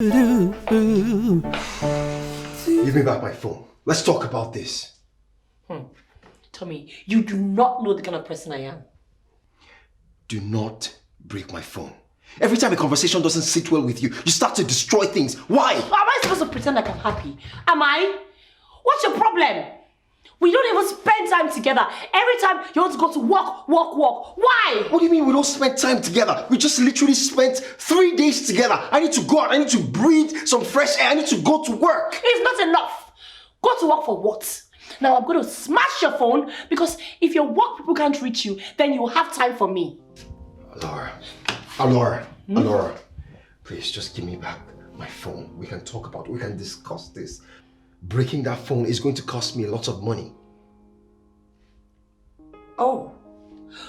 Give me back my phone. Let's talk about this. Tommy, you do not know the kind of person I am. Do not break my phone. Every time a conversation doesn't sit well with you, you start to destroy things. Why? Am I supposed to pretend like I'm happy? Am I? What's your problem? We don't even spend time together. Every time you want to go to work. Why? What do you mean we don't spend time together? We just literally spent 3 days together. I need to go out. I need to breathe some fresh air. I need to go to work. It's not enough. Go to work for what? Now I'm going to smash your phone because if your work people can't reach you, then you'll have time for me. Alora, please just give me back my phone. We can talk about it. We can discuss this. Breaking that phone is going to cost me a lot of money. Oh,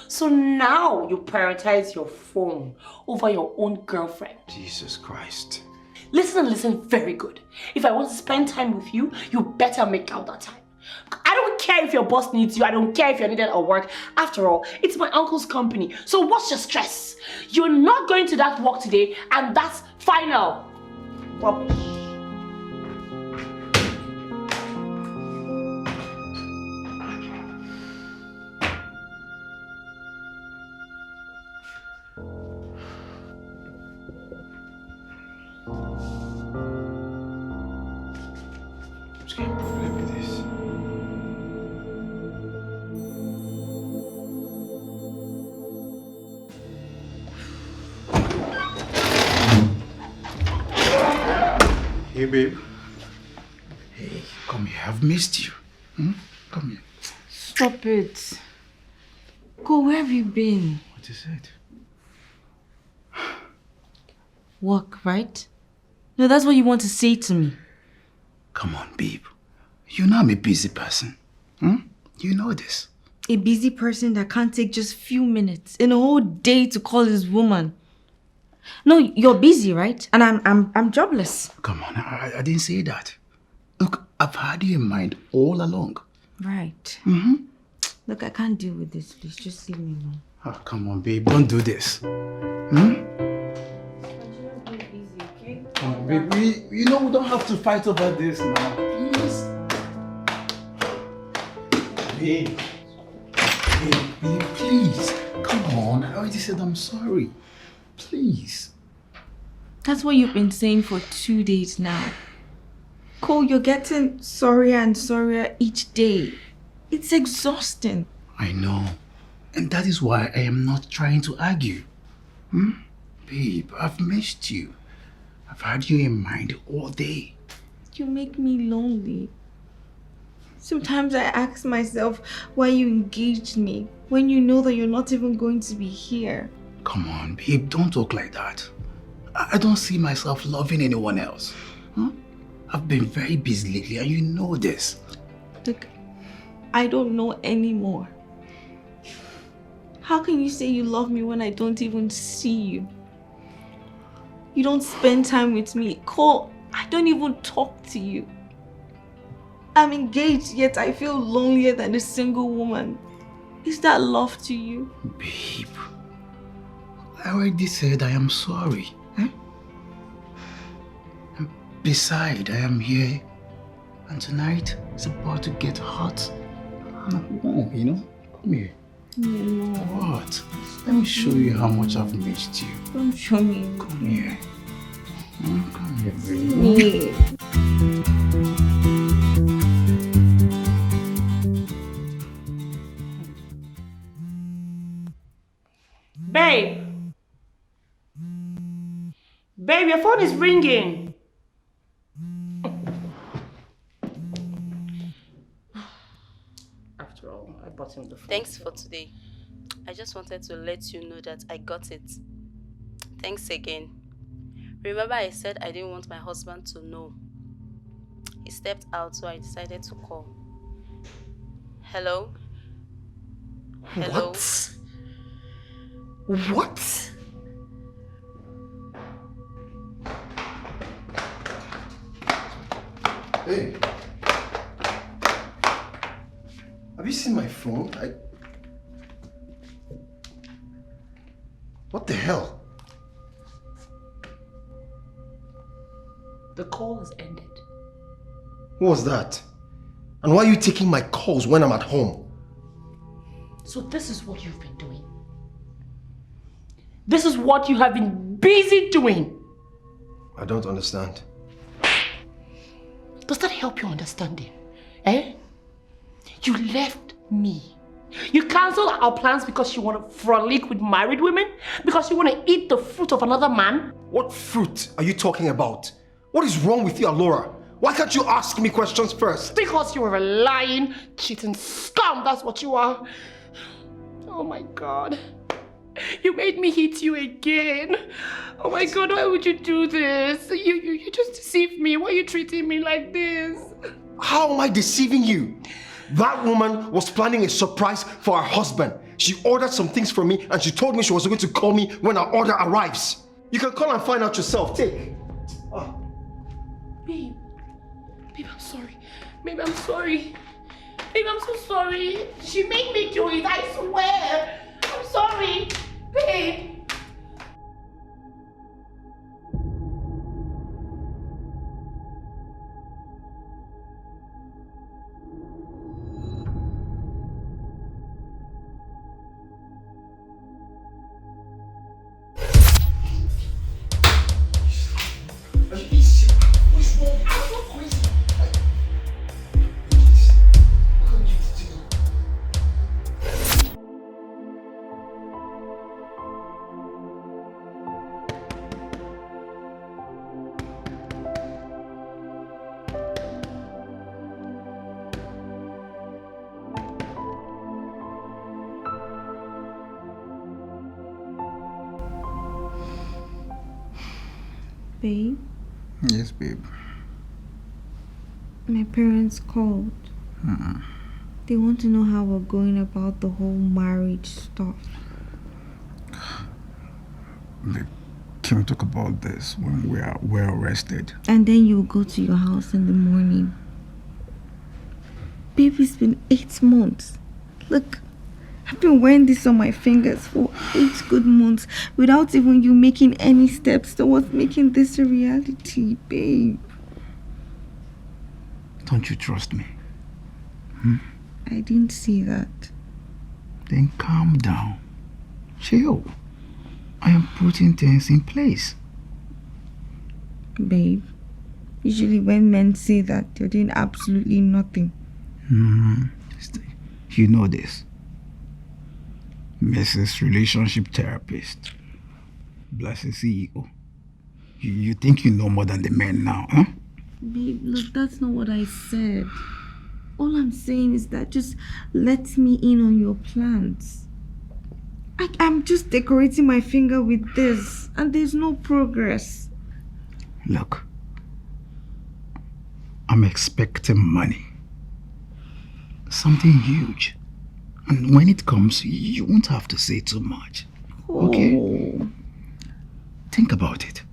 so now you prioritize your phone over your own girlfriend. Jesus Christ. Listen very good. If I want to spend time with you, you better make out that time. I don't care if your boss needs you. I don't care if you're needed at work. After all, it's my uncle's company. So what's your stress? You're not going to that work today, and that's final. Rubbish. What's the problem with this? Hey, babe. Hey, come here. I've missed you. Come here. Stop it. Go, where have you been? What is it? Work, right? No, that's what you want to say to me. Come on, babe. You know I'm a busy person. You know this. A busy person that can't take just few minutes in a whole day to call his woman. No, you're busy, right? And I'm jobless. Come on, I didn't say that. Look, I've had you in mind all along. Right. Look, I can't deal with this. Please, just leave me alone. Oh, come on, babe. Don't do this. Come on, babe. We don't have to fight over this now. Please. Babe. Babe, please. Come on. I already said I'm sorry. Please. That's what you've been saying for 2 days now. Cole, you're getting sorrier and sorrier each day. It's exhausting. I know. And that is why I am not trying to argue. Babe, I've missed you. I've had you in mind all day. You make me lonely. Sometimes I ask myself why you engaged me when you know that you're not even going to be here. Come on, babe, don't talk like that. I don't see myself loving anyone else. I've been very busy lately and you know this. Look, I don't know anymore. How can you say you love me when I don't even see you? You don't spend time with me. Cole, I don't even talk to you. I'm engaged, yet I feel lonelier than a single woman. Is that love to you? Babe, I already said I am sorry. And besides, I am here. And tonight, it's about to get hot and warm, you know? Come here. No. What? Let me show you how much I've missed you. Don't show me. Come here. Come here, baby. Babe! Babe, your phone is ringing. After all, I bought him the phone. Thanks for today. I just wanted to let you know that I got it. Thanks again. Remember I said I didn't want my husband to know. He stepped out, so I decided to call. Hello? Hello? What? Hey. Have you seen my phone? What the hell? The call has ended. What was that? And why are you taking my calls when I'm at home? So this is what you've been doing. This is what you have been busy doing. I don't understand. Does that help your understanding? Eh? You left me. You cancelled our plans because you want to frolic with married women? Because you want to eat the fruit of another man? What fruit are you talking about? What is wrong with you, Alora? Why can't you ask me questions first? Because you are a lying, cheating scum, that's what you are. Oh my God. You made me hit you again. Oh my God, why would you do this? You just deceived me. Why are you treating me like this? How am I deceiving you? That woman was planning a surprise for her husband. She ordered some things for me and she told me she was going to call me when her order arrives. You can call and find out yourself. Take. Oh. Babe, I'm sorry. Babe, I'm sorry. Babe, I'm so sorry. She made me do it, I swear. I'm sorry. Babe. Babe, Yes, babe. my parents called. They want to know how we're going about the whole marriage stuff. Babe, can we talk about this when we're arrested? And then you'll go to your house in the morning. Babe, it's been 8 months. Look, I've been wearing this on my fingers for 8 good months without even you making any steps towards making this a reality, babe. Don't you trust me? I didn't see that. Then calm down. Chill. I am putting things in place. Babe, usually when men say that, they're doing absolutely nothing. You know this. Mrs. Relationship Therapist. Blessed CEO. You think you know more than the men now, huh? Babe, look, that's not what I said. All I'm saying is that just let me in on your plans. I'm just decorating my finger with this, and there's no progress. Look, I'm expecting money. Something huge. And when it comes, you won't have to say too much. Okay? Oh. Think about it.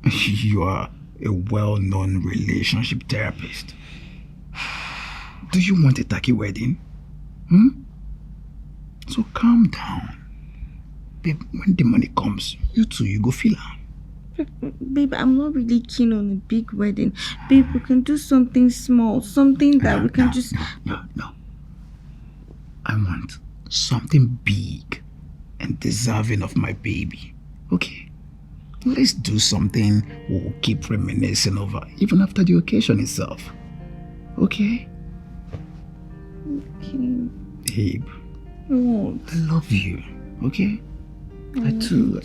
You are a well-known relationship therapist. Do you want a tacky wedding? So calm down. Babe, when the money comes, you go feel it. Babe, I'm not really keen on a big wedding. Babe, we can do something small, something that we can just... No. I want something big and deserving of my baby. Okay? Let's do something we'll keep reminiscing over, even after the occasion itself. Okay? Okay. Babe, What? I love you. Okay? I do.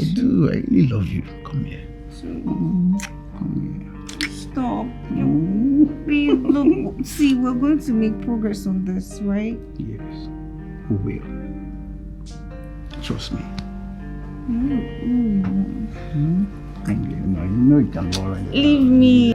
I really love you. Come here. Come here. Stop. Babe, look, see, we're going to make progress on this, right? Yes, we will. Trust me. You know you can go right. Leave me.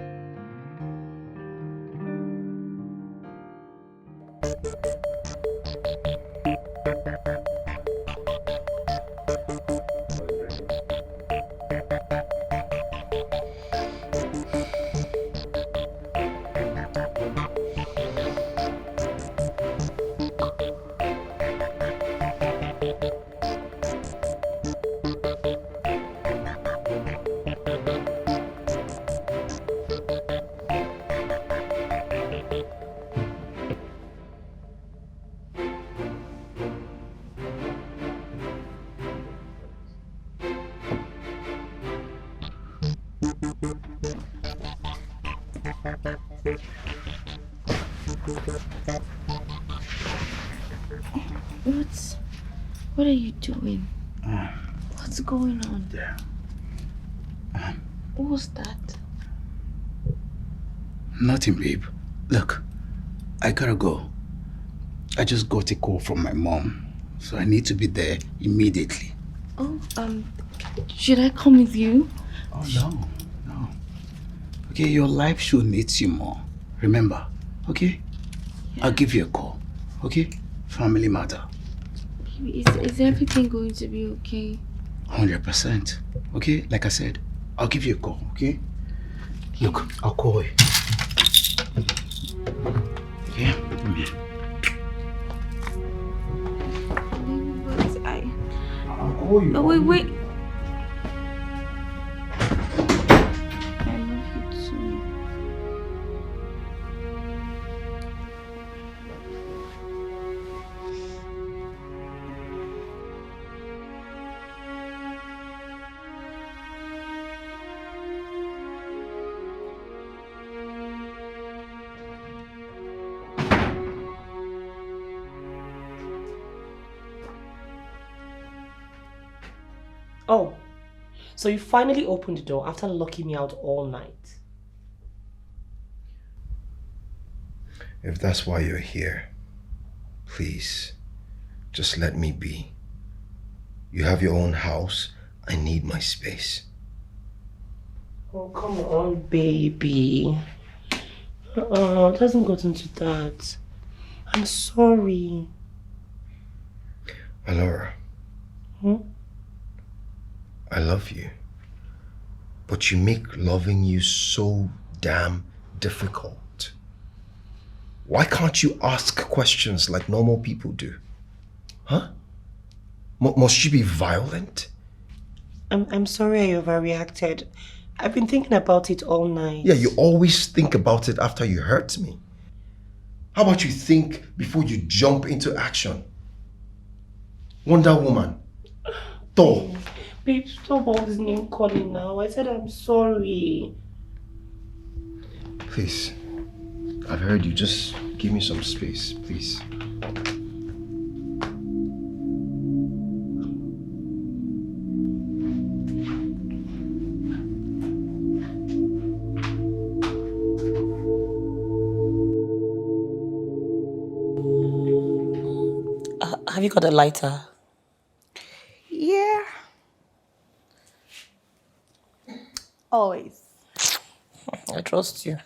What are you doing? What's going on? Yeah. What was that? Nothing, babe. Look, I gotta go. I just got a call from my mom, so I need to be there immediately. Oh, should I come with you? Oh, no. Okay, your life should needs you more. Remember, okay? Yeah. I'll give you a call, okay? Family matter. Is everything going to be okay? 100%. Okay, like I said, I'll give you a call, okay? Look, I'll call you. Yeah? Come here. I'll call you. Oh, wait. I love you too. Oh, so you finally opened the door after locking me out all night. If that's why you're here, please, just let me be. You have your own house. I need my space. Oh, come on, baby. It hasn't gotten to that. I'm sorry. Alora. I love you. But you make loving you so damn difficult. Why can't you ask questions like normal people do? Huh? Must she be violent? I'm sorry I overreacted. I've been thinking about it all night. Yeah, you always think about it after you hurt me. How about you think before you jump into action? Wonder Woman. Thor. Babe, stop all this name calling now. I said I'm sorry. Please. I've heard you. Just give me some space, please. Have you got a lighter? Yeah. Always. I trust you.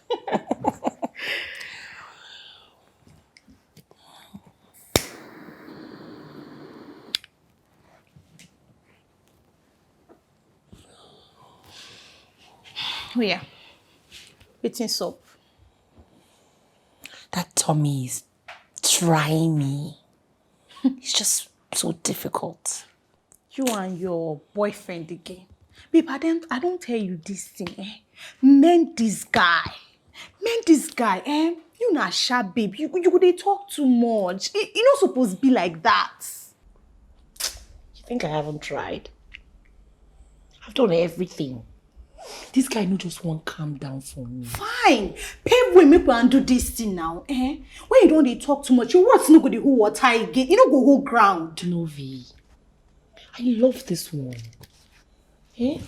Where? Eating soap. That Tommy is trying me. It's just so difficult. You and your boyfriend again. Babe, I don't tell you this thing, eh? Men this guy, You not sharp, babe. You they talk too much. You not supposed to be like that. You think I haven't tried? I've done everything. This guy no just won't calm down for me. Fine. Pave way make and do this thing now, eh? When you don't they talk too much, your words no go the whole water again. You no go whole ground. No, V. I love this one. Eh?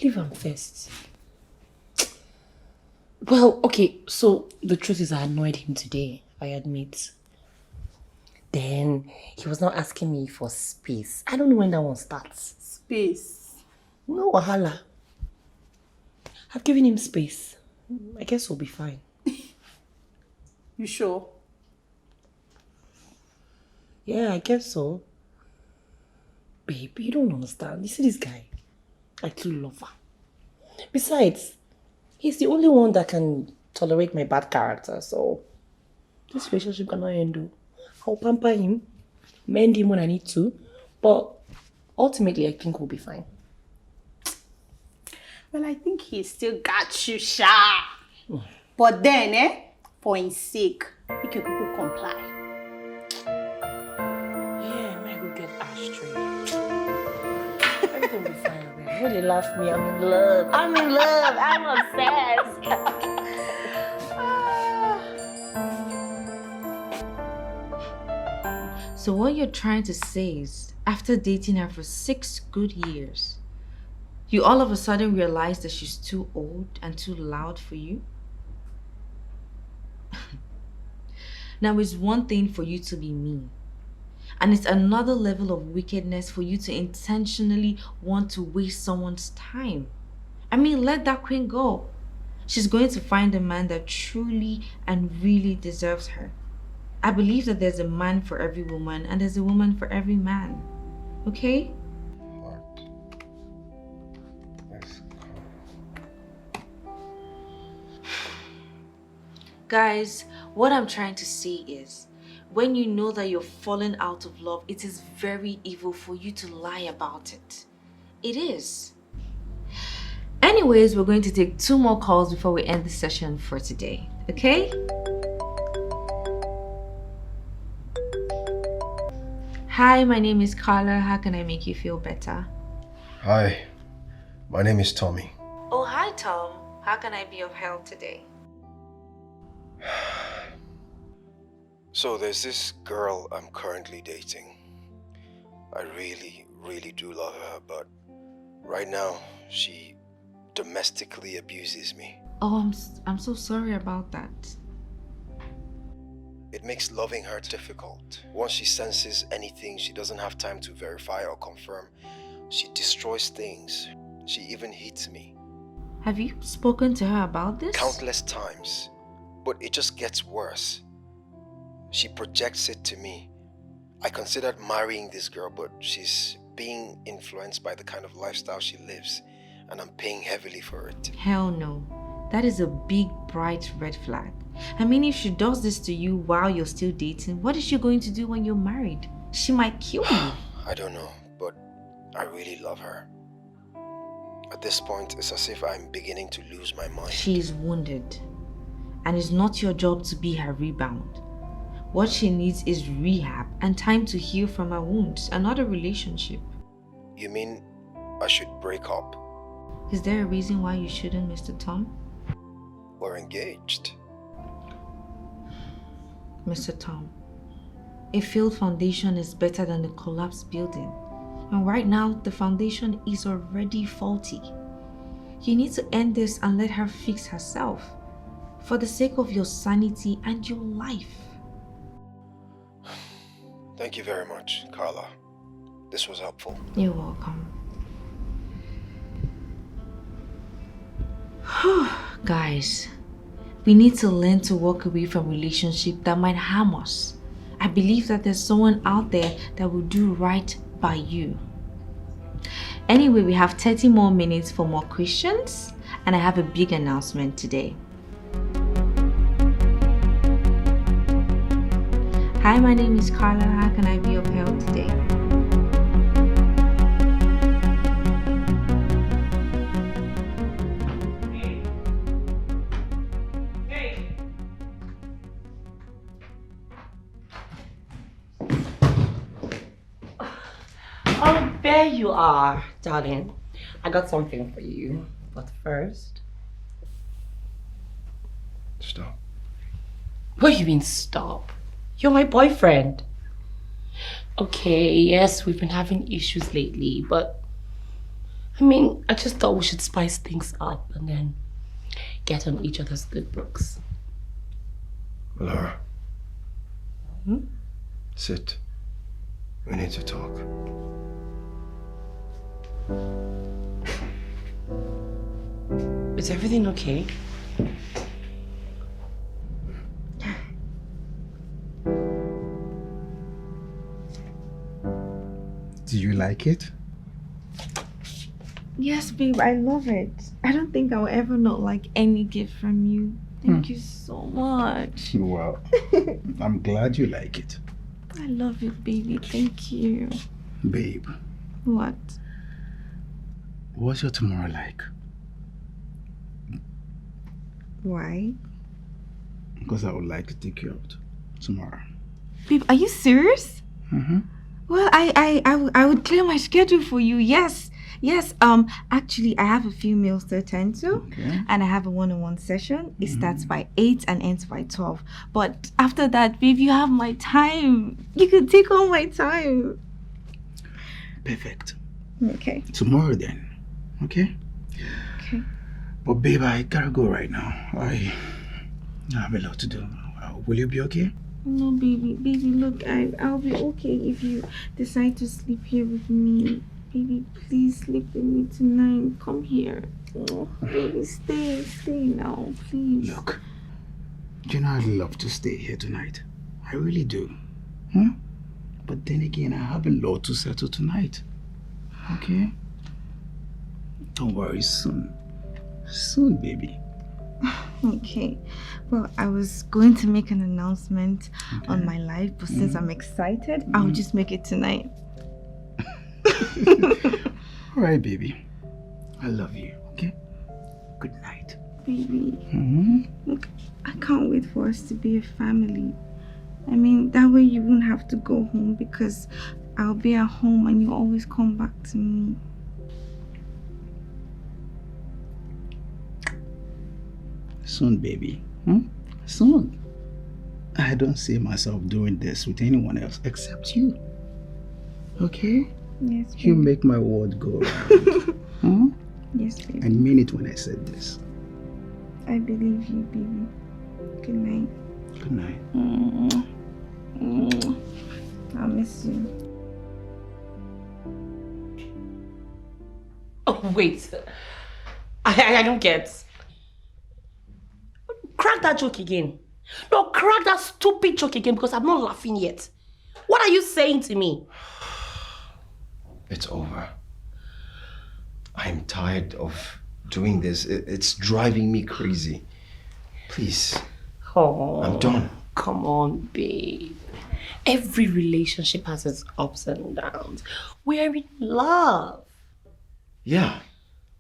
Leave him first. Well, okay, so the truth is I annoyed him today, I admit. Then he was now asking me for space. I don't know when that one starts. Space. No wahala. I've given him space. I guess we'll be fine. You sure? Yeah, I guess so. Babe, you don't understand. You see this guy? I do love her. Besides, he's the only one that can tolerate my bad character, so this relationship cannot end. I'll pamper him, mend him when I need to, but ultimately I think we'll be fine. Well, I think he still got you, Sha. But then, for his sake, he can comply. Yeah, I might go get ashtray. Everything will be fine, babe. When they laugh me, I'm in love. I'm obsessed. what you're trying to say is, after dating her for 6 good years, you all of a sudden realize that she's too old and too loud for you? Now, it's one thing for you to be mean, and it's another level of wickedness for you to intentionally want to waste someone's time. I mean, let that queen go. She's going to find a man that truly and really deserves her. I believe that there's a man for every woman and there's a woman for every man. Okay? Guys, what I'm trying to say is, when you know that you're falling out of love, it is very evil for you to lie about it. It is. Anyways, we're going to take 2 more calls before we end the session for today. Okay? Hi, my name is Carla. How can I make you feel better? Hi, my name is Tommy. Oh, hi, Tom. How can I be of help today? So there's this girl I'm currently dating. I really do love her, but right now she domestically abuses me. Oh, I'm so sorry about that. It makes loving her difficult. Once she senses anything she doesn't have time to verify or confirm, she destroys things. She even hits me. Have you spoken to her about this? Countless times, but it just gets worse. She projects it to me. I considered marrying this girl, but she's being influenced by the kind of lifestyle she lives, and I'm paying heavily for it. Hell no. That is a big, bright red flag. I mean, if she does this to you while you're still dating, what is she going to do when you're married? She might kill you. I don't know, but I really love her. At this point, it's as if I'm beginning to lose my mind. She is wounded, and it's not your job to be her rebound. What she needs is rehab and time to heal from her wounds, and not a relationship. You mean I should break up? Is there a reason why you shouldn't, Mr. Tom? We're engaged. Mr. Tom, a failed foundation is better than a collapsed building. And right now, the foundation is already faulty. You need to end this and let her fix herself, for the sake of your sanity and your life. Thank you very much, Carla. This was helpful. You're welcome. Guys, we need to learn to walk away from relationships that might harm us. I believe that there's someone out there that will do right by you. Anyway, we have 30 more minutes for more questions, and I have a big announcement today. Hi, my name is Carla. How can I be of help today? Oh, there you are, darling. I got something for you. But first... Stop. What do you mean, stop? You're my boyfriend. Okay, yes, we've been having issues lately, but... I mean, I just thought we should spice things up and then get on each other's good books. Laura. Sit. We need to talk. Is everything okay? Do you like it? Yes, babe, I love it. I don't think I'll ever not like any gift from you. Thank you so much. Well, I'm glad you like it. I love it, baby. Thank you. Babe, What? what's your tomorrow like? Why? Because I would like to take you out tomorrow. Babe, are you serious? Mm-hmm. Well, I would clear my schedule for you, yes. Yes, actually I have a few meals to attend to, Okay. and I have a one-on-one session. It starts by 8 and ends by 12. But after that, babe, you have my time. You can take all my time. Perfect. Okay. Tomorrow then. Okay? Okay. But babe, I gotta go right now. I have a lot to do. Will you be okay? No, baby, look, I'll be okay if you decide to sleep here with me. Baby, please sleep with me tonight. Come here. Oh, baby, stay now, please. Look, you know I'd love to stay here tonight. I really do. Huh? But then again, I have a lot to settle tonight. Okay? Don't worry, soon. Soon, baby. Okay. Well, I was going to make an announcement on my live, but since I'm excited, I'll just make it tonight. All right, baby. I love you, okay? Good night. Baby, look, I can't wait for us to be a family. I mean, that way you won't have to go home because I'll be at home and you always come back to me. Soon, baby. Soon. I don't see myself doing this with anyone else except you. Okay? Yes, baby. You make my world go round. Yes, baby. I mean it when I said this. I believe you, baby. Good night. Good night. I'll miss you. Oh, wait. I don't get. Crack that joke again. No, crack that stupid joke again because I'm not laughing yet. What are you saying to me? It's over. I'm tired of doing this. It's driving me crazy. Please. Oh, I'm done. Come on, babe. Every relationship has its ups and downs. We're in love. Yeah,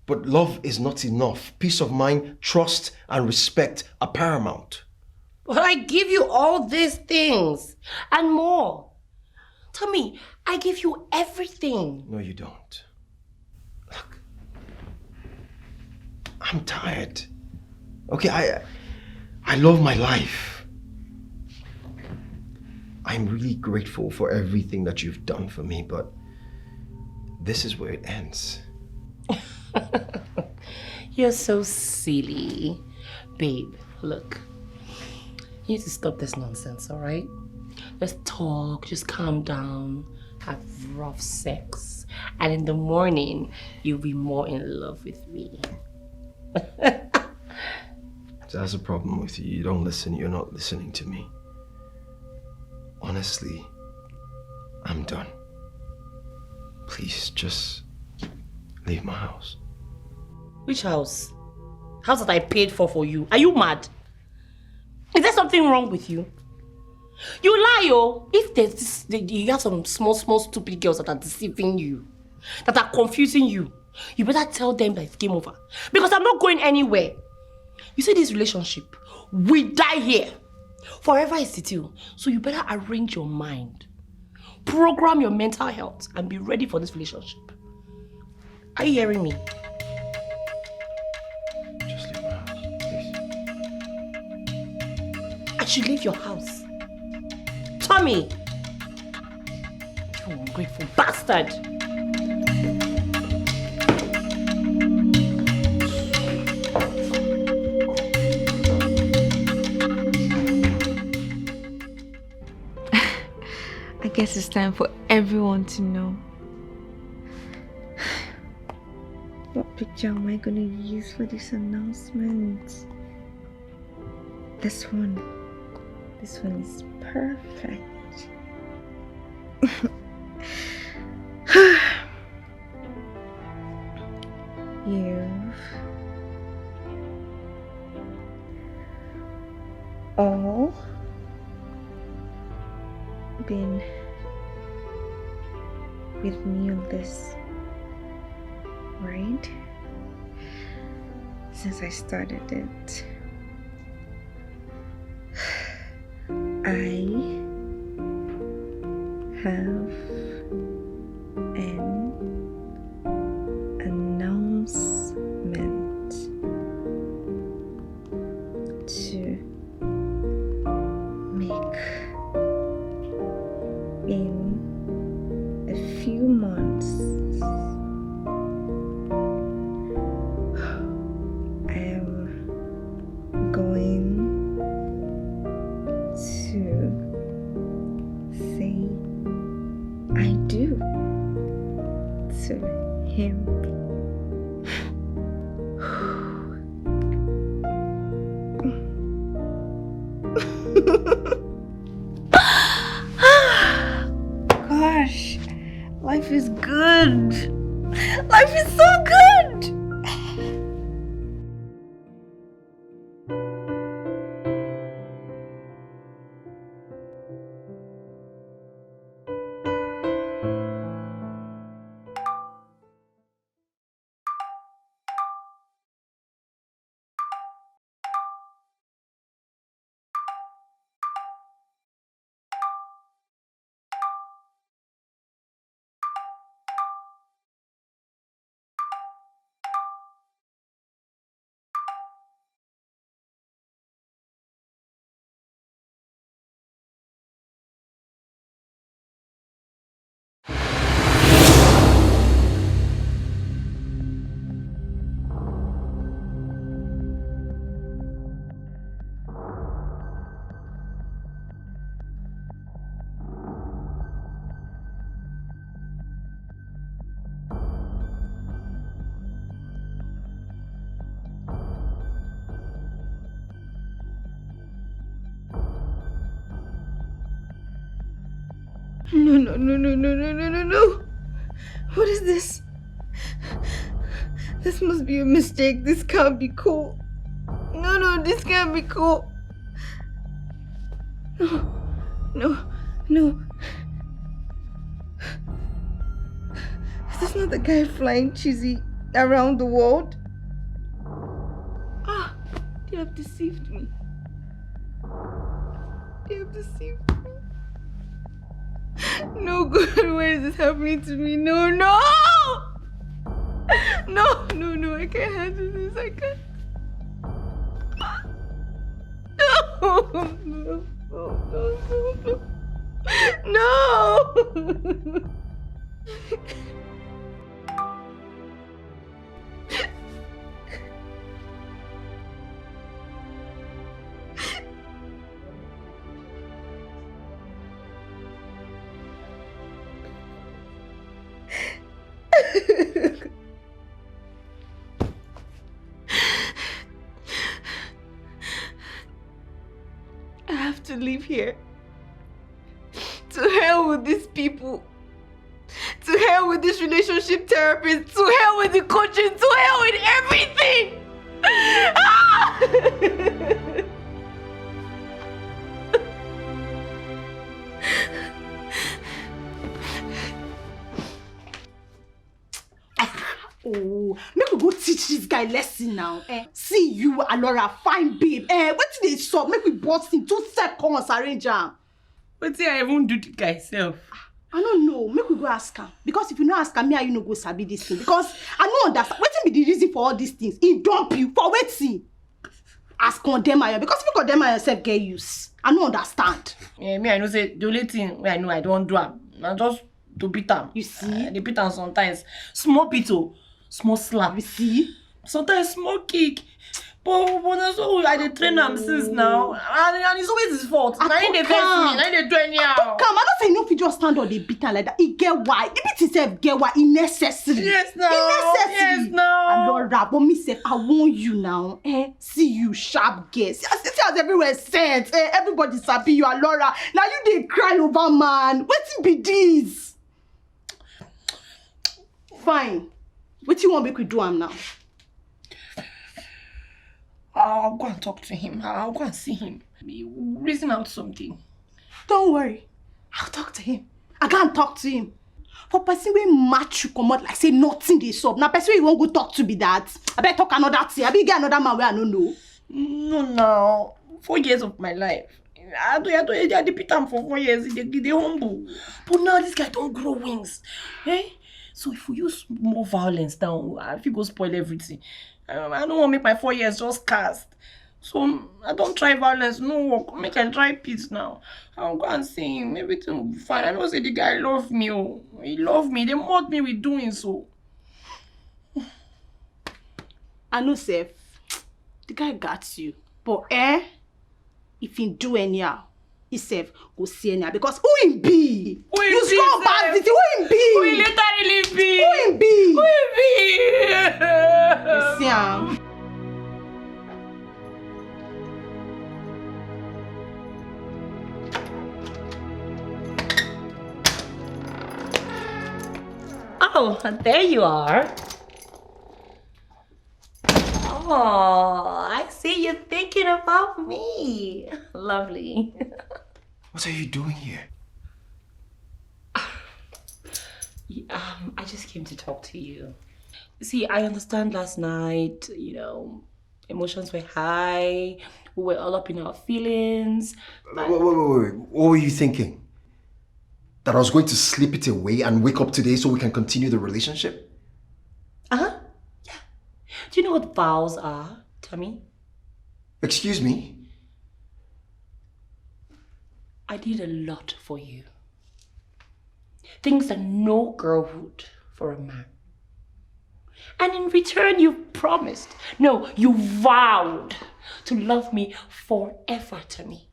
but love is not enough. Peace of mind, trust, and respect are paramount. But I give you all these things and more. Tell me, I give you everything. No, you don't. Look, I'm tired. Okay, I love my life. I'm really grateful for everything that you've done for me, but this is where it ends. You're so silly. Babe, look. You need to stop this nonsense, all right? Let's talk, just calm down, have rough sex, and in the morning, you'll be more in love with me. That's a problem with you. You don't listen. You're not listening to me. Honestly, I'm done. Please, just leave my house. Which house? House that I paid for you. Are you mad? Is there something wrong with you? You lie, oh. If there's this, you have some small, stupid girls that are deceiving you, that are confusing you, you better tell them that it's game over. Because I'm not going anywhere. You see this relationship, we die here. Forever is still. So you better arrange your mind, program your mental health, and be ready for this relationship. Are you hearing me? Just leave my house, please. I should leave your house. Tommy! You ungrateful bastard! I guess it's time for everyone to know. What picture am I gonna use for this announcement? This one. This one is perfect. You've all been with me on this ride since I started it. I have an to make in a few months. I am going to say I do to him. Gosh, life is good. Life is so good. No. What is this? This must be a mistake. This can't be cool. No, this can't be cool. No. Is this not the guy flying cheesy around the world? They have deceived me. No good, why is this happening to me? No, I can't handle this, I can't. No. I have to leave here. To hell with these people. To hell with this relationship therapist. To hell with the coaching. To hell with everything. Oh, make we go teach this guy lesson now. See you, Alora, fine babe. What did they saw? Make we bust in 2 seconds, arrange am. What did I even do to guy self? I don't know. Make we go ask him. Because if you not ask him, me and you no go sabi this thing. Because I don't understand. What be the reason for all these things? He dump you for waiting. Ask condemn her. Because if you condemn yourself, get use. I don't understand. Yeah, me I know say the only thing I know I don't do am. I just to beat am. You see? They beat am sometimes. Small beat oh. Small slap. You see? Sometimes small kick. But that's all I dey train am since now. And it's always his fault. Now he dey vex me. Now he dey do anyhow. Come, I don't say no if you just stand on the beat like that. He get why. The beat itself get why. It necessary. Yes now. It necessary. Yes now. Alora, but me say I want you now. See you sharp girl. See as everywhere said. Everybody sabi you, Alora. Now you dey cry over man. Wetin be this? Fine. What you want make we do am now? I'll go and talk to him. I'll go and see him. Reason out something. Don't worry. I'll talk to him. I can't talk to him. For person wey match you come out like say nothing dey sup. Now person wey you won't go talk to be that. I better talk another thing. I better get another man where I don't know. No. 4 years of my life. I dey beat am for 4 years. They humble. But now this guy don't grow wings. So if we use more violence now, I feel go spoil everything. I don't want to make my 4 years just cast. So I don't try violence, no work. Make I try peace now. I'll go and see him. Everything will be fine. I know say the guy love me. Oh. He love me. They mock me with doing so. I know, Seth. The guy got you. But if he do anyhow, he said go see anyhow because who him be? Who him you be, strong Seth? bandit. Who him be? Who he literally be? Who him be? Who he be? You see him? Oh, there you are. Oh, I see you thinking about me. Lovely. What are you doing here? I just came to talk to you. See, I understand last night, emotions were high. We were all up in our feelings. Wait. What were you thinking? That I was going to sleep it away and wake up today so we can continue the relationship? Uh-huh. Yeah. Do you know what vows are, Tommy? Excuse me? I did a lot for you. Things that no girl would for a man. And in return, you promised, no, you vowed to love me forever, Tommy.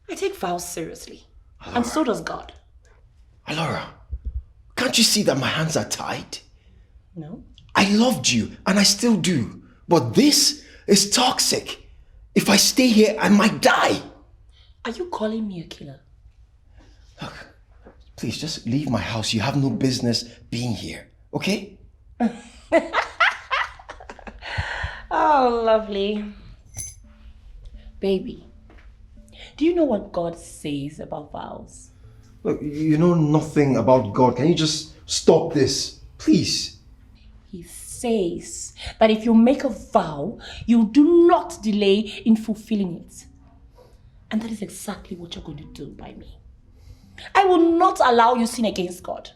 I take vows seriously. Alora. And so does God. Alora, can't you see that my hands are tied? No? I loved you, and I still do. But this is toxic. If I stay here, I might die. Are you calling me a killer? Look, please just leave my house. You have no business being here, okay? Oh, lovely. Baby, do you know what God says about vows? Look, you know nothing about God. Can you just stop this, please? He says that if you make a vow, you do not delay in fulfilling it. And that is exactly what you're going to do by me. I will not allow you sin against God.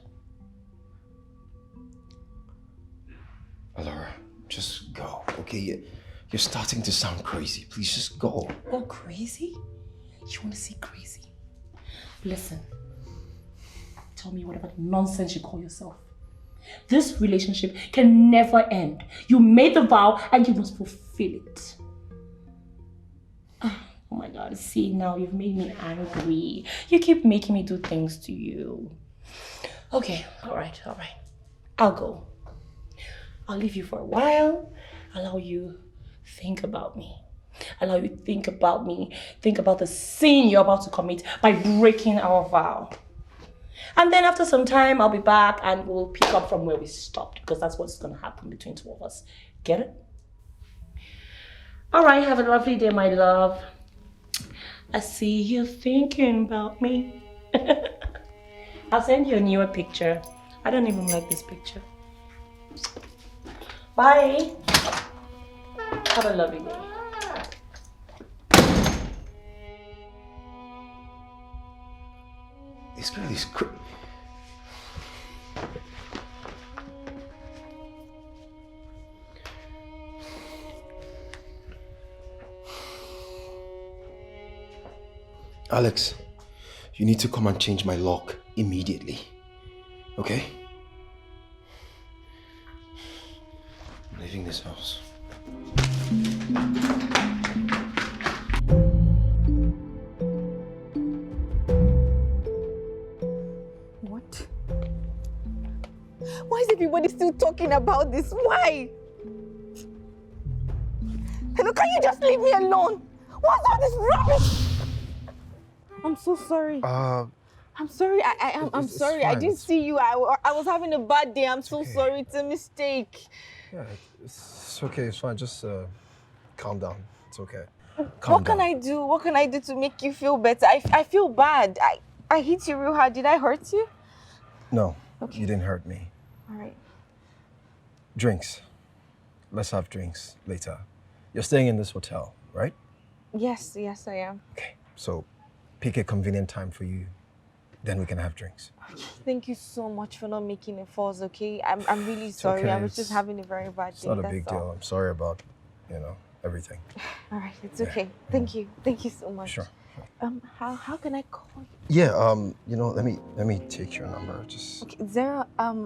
Alora, just go, okay? You're starting to sound crazy. Please just go. Go crazy? You want to see crazy? Listen. Tell me whatever nonsense you call yourself. This relationship can never end. You made the vow and you must fulfill it. Oh my God, see now you've made me angry. You keep making me do things to you. Okay, all right. I'll go. I'll leave you for a while. Allow you think about me. Allow you think about me. Think about the sin you're about to commit by breaking our vow. And then after some time, I'll be back and we'll pick up from where we stopped because that's what's going to happen between two of us. Get it? All right, have a lovely day, my love. I see you thinking about me. I'll send you a newer picture. I don't even like this picture. Bye. Have a lovely day. This girl is Alex, you need to come and change my lock immediately. Okay? I'm leaving this house. What? Why is everybody still talking about this? Why? Hello, can you just leave me alone? What's all this rubbish? I'm so sorry. I'm sorry. I'm sorry. Fine. I didn't see you. I was having a bad day. I'm so sorry. It's a mistake. Yeah, it's okay. It's fine. Just calm down. It's okay. What can I do? What can I do to make you feel better? I feel bad. I hit you real hard. Did I hurt you? No, Okay. you didn't hurt me. All right. Drinks. Let's have drinks later. You're staying in this hotel, right? Yes, I am. Okay. So pick a convenient time for you. Then we can have drinks. Thank you so much for not making a fuss, okay? I'm really sorry. okay. I was just having a very bad day. It's not a that's big all. deal. I'm sorry about, everything. All right, it's okay. Thank you. Thank you so much. Sure. How can I call you? Yeah, you know, let me take your number. Just Okay, zero. I'll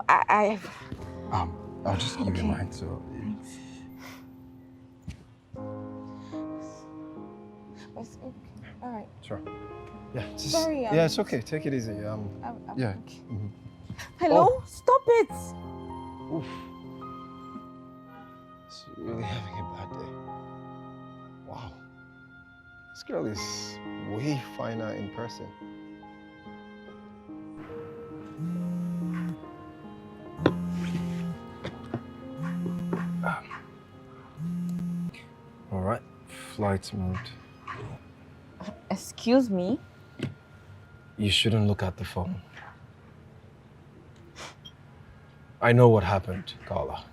just give you Okay. mine. So Thanks. All right. sure. Yeah. Just, Sorry, yeah, it's okay. Take it easy. I'm Yeah. okay. Mhm. Hello? Stop it! Oof. It's really having a bad day. Wow. This girl is way finer in person. All right, flight mode. Excuse me? You shouldn't look at the phone. I know what happened, Carla.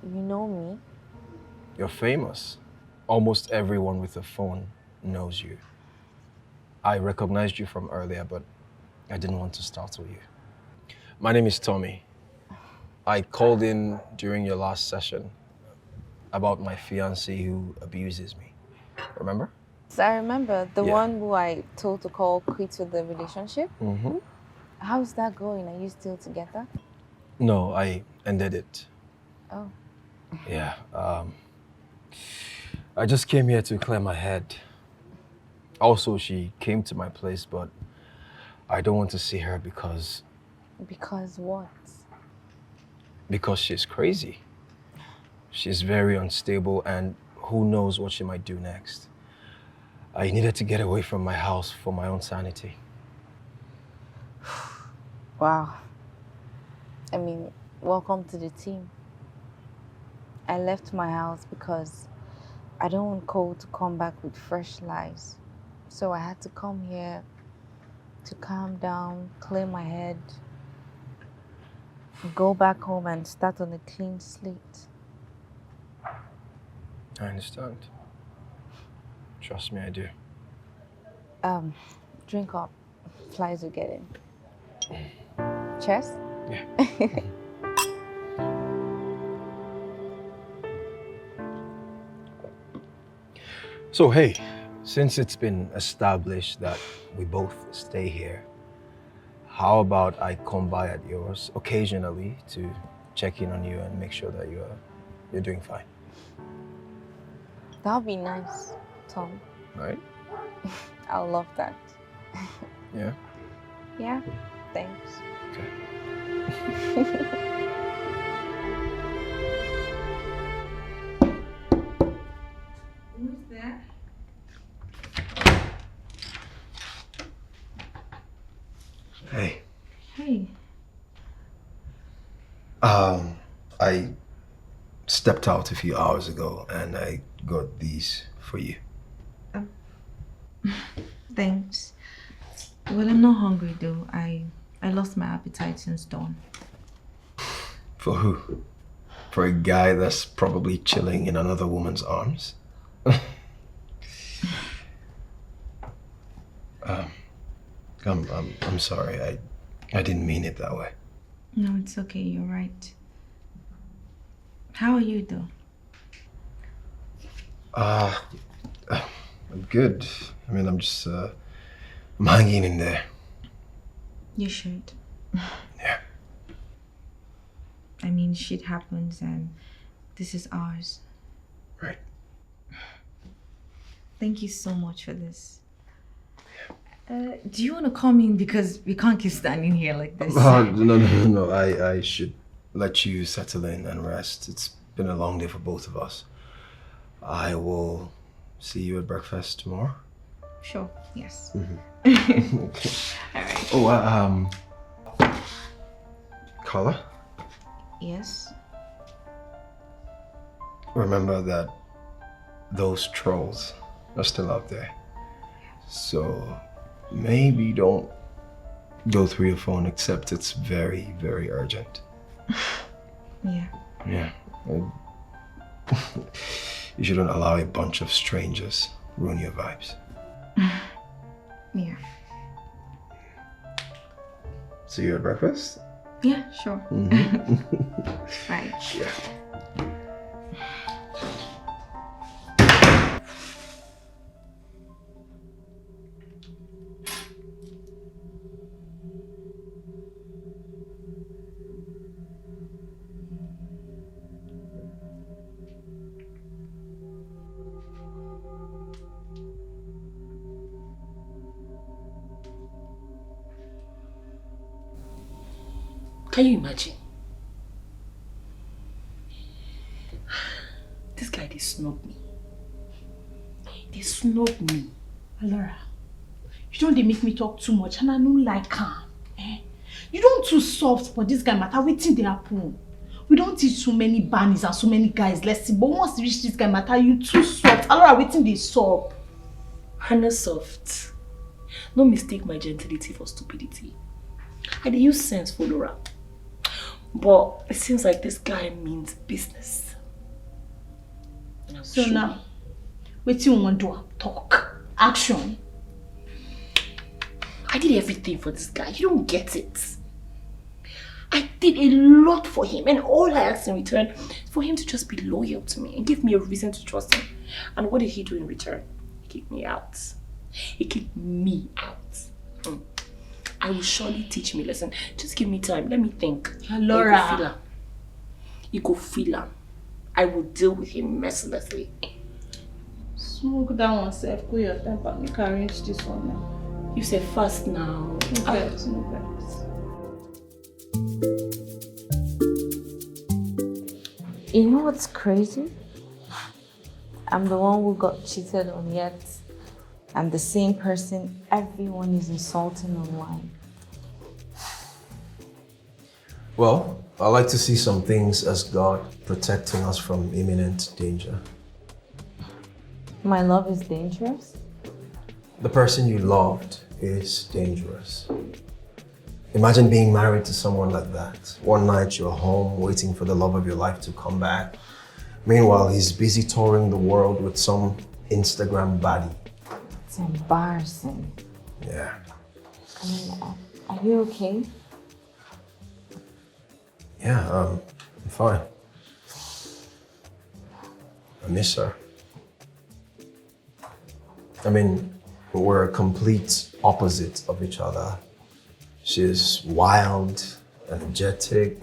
You know me? You're famous. Almost everyone with a phone knows you. I recognized you from earlier, but I didn't want to startle you. My name is Tommy. I called in during your last session about my fiancé who abuses me. Remember? So I remember the Yeah. one who I told to call quit with the relationship. Mm-hmm. How's that going? Are you still together? No, I ended it. Oh. Yeah. I just came here to clear my head. Also, she came to my place, but I don't want to see her because Because what? she's crazy. She's very unstable, and who knows what she might do next. I needed to get away from my house for my own sanity. Wow. I mean, welcome to the team. I left my house because I don't want Cole to come back with fresh lies. So I had to come here to calm down, clear my head, go back home and start on a clean slate. I understand. Trust me, I do. Drink up. Flies will get in. Cheers? Yeah. So, hey, since it's been established that we both stay here, how about I come by at yours occasionally to check in on you and make sure that you're doing fine, That'll be nice, Tom. right? I'll love that. Yeah. Yeah, thanks. Okay. Who's there? Hey. Hey. I stepped out a few hours ago and I got these for you. Thanks. Well, I'm not hungry though. I lost my appetite since dawn. For who? For a guy that's probably chilling in another woman's arms? I'm sorry. I didn't mean it that way. No, it's okay. You're right. How are you though? I'm good. I mean, I'm just I'm hanging in there. You should. Yeah. I mean, shit happens and this is ours. Right. Thank you so much for this. Do you want to come in because we can't keep standing here like this? No. I should let you settle in and rest. It's been a long day for both of us. I will see you at breakfast tomorrow. Sure. Yes. Okay. All right. Oh, Carla, Yes. remember that those trolls are still out there. So maybe don't go through your phone except it's very, very urgent. Yeah. Yeah. You shouldn't allow a bunch of strangers ruin your vibes. Yeah. See you at breakfast? Yeah, sure. Mm-hmm. Right. Yeah. Can you imagine? This guy, they snub me. They snub me. Laura, you don't they make me talk too much and I don't like her. You don't too soft for this guy matter. Waiting they happen. We don't teach so many bunnies and so many guys. Let's see. But once you reach this guy matter, you too soft. Laura, waiting they soft. I'm not soft. No mistake my gentility for stupidity. I dey use sense for Laura. But it seems like this guy means business. So now, waiting you want to talk. Action. I did everything for this guy. You don't get it. I did a lot for him, and all I asked in return is for him to just be loyal to me and give me a reason to trust him. And what did he do in return? He kicked me out. He kicked me out. I will surely teach him a lesson. Just give me time. Let me think. Laura. You go feel him. I will deal with him mercilessly. Smoke that one, self. Cool your temper. You can arrange this one now. You say fast now. No vex. You know what's crazy? I'm the one who got cheated on, yet I'm the same person everyone is insulting online. Well, I like to see some things as God protecting us from imminent danger. My love is dangerous? The person you loved is dangerous. Imagine being married to someone like that. One night you're home waiting for the love of your life to come back. Meanwhile, he's busy touring the world with some Instagram baddie. It's embarrassing. Yeah. I mean, are you okay? Yeah, I'm fine. I miss her. I mean, we're a complete opposite of each other. She's wild, energetic,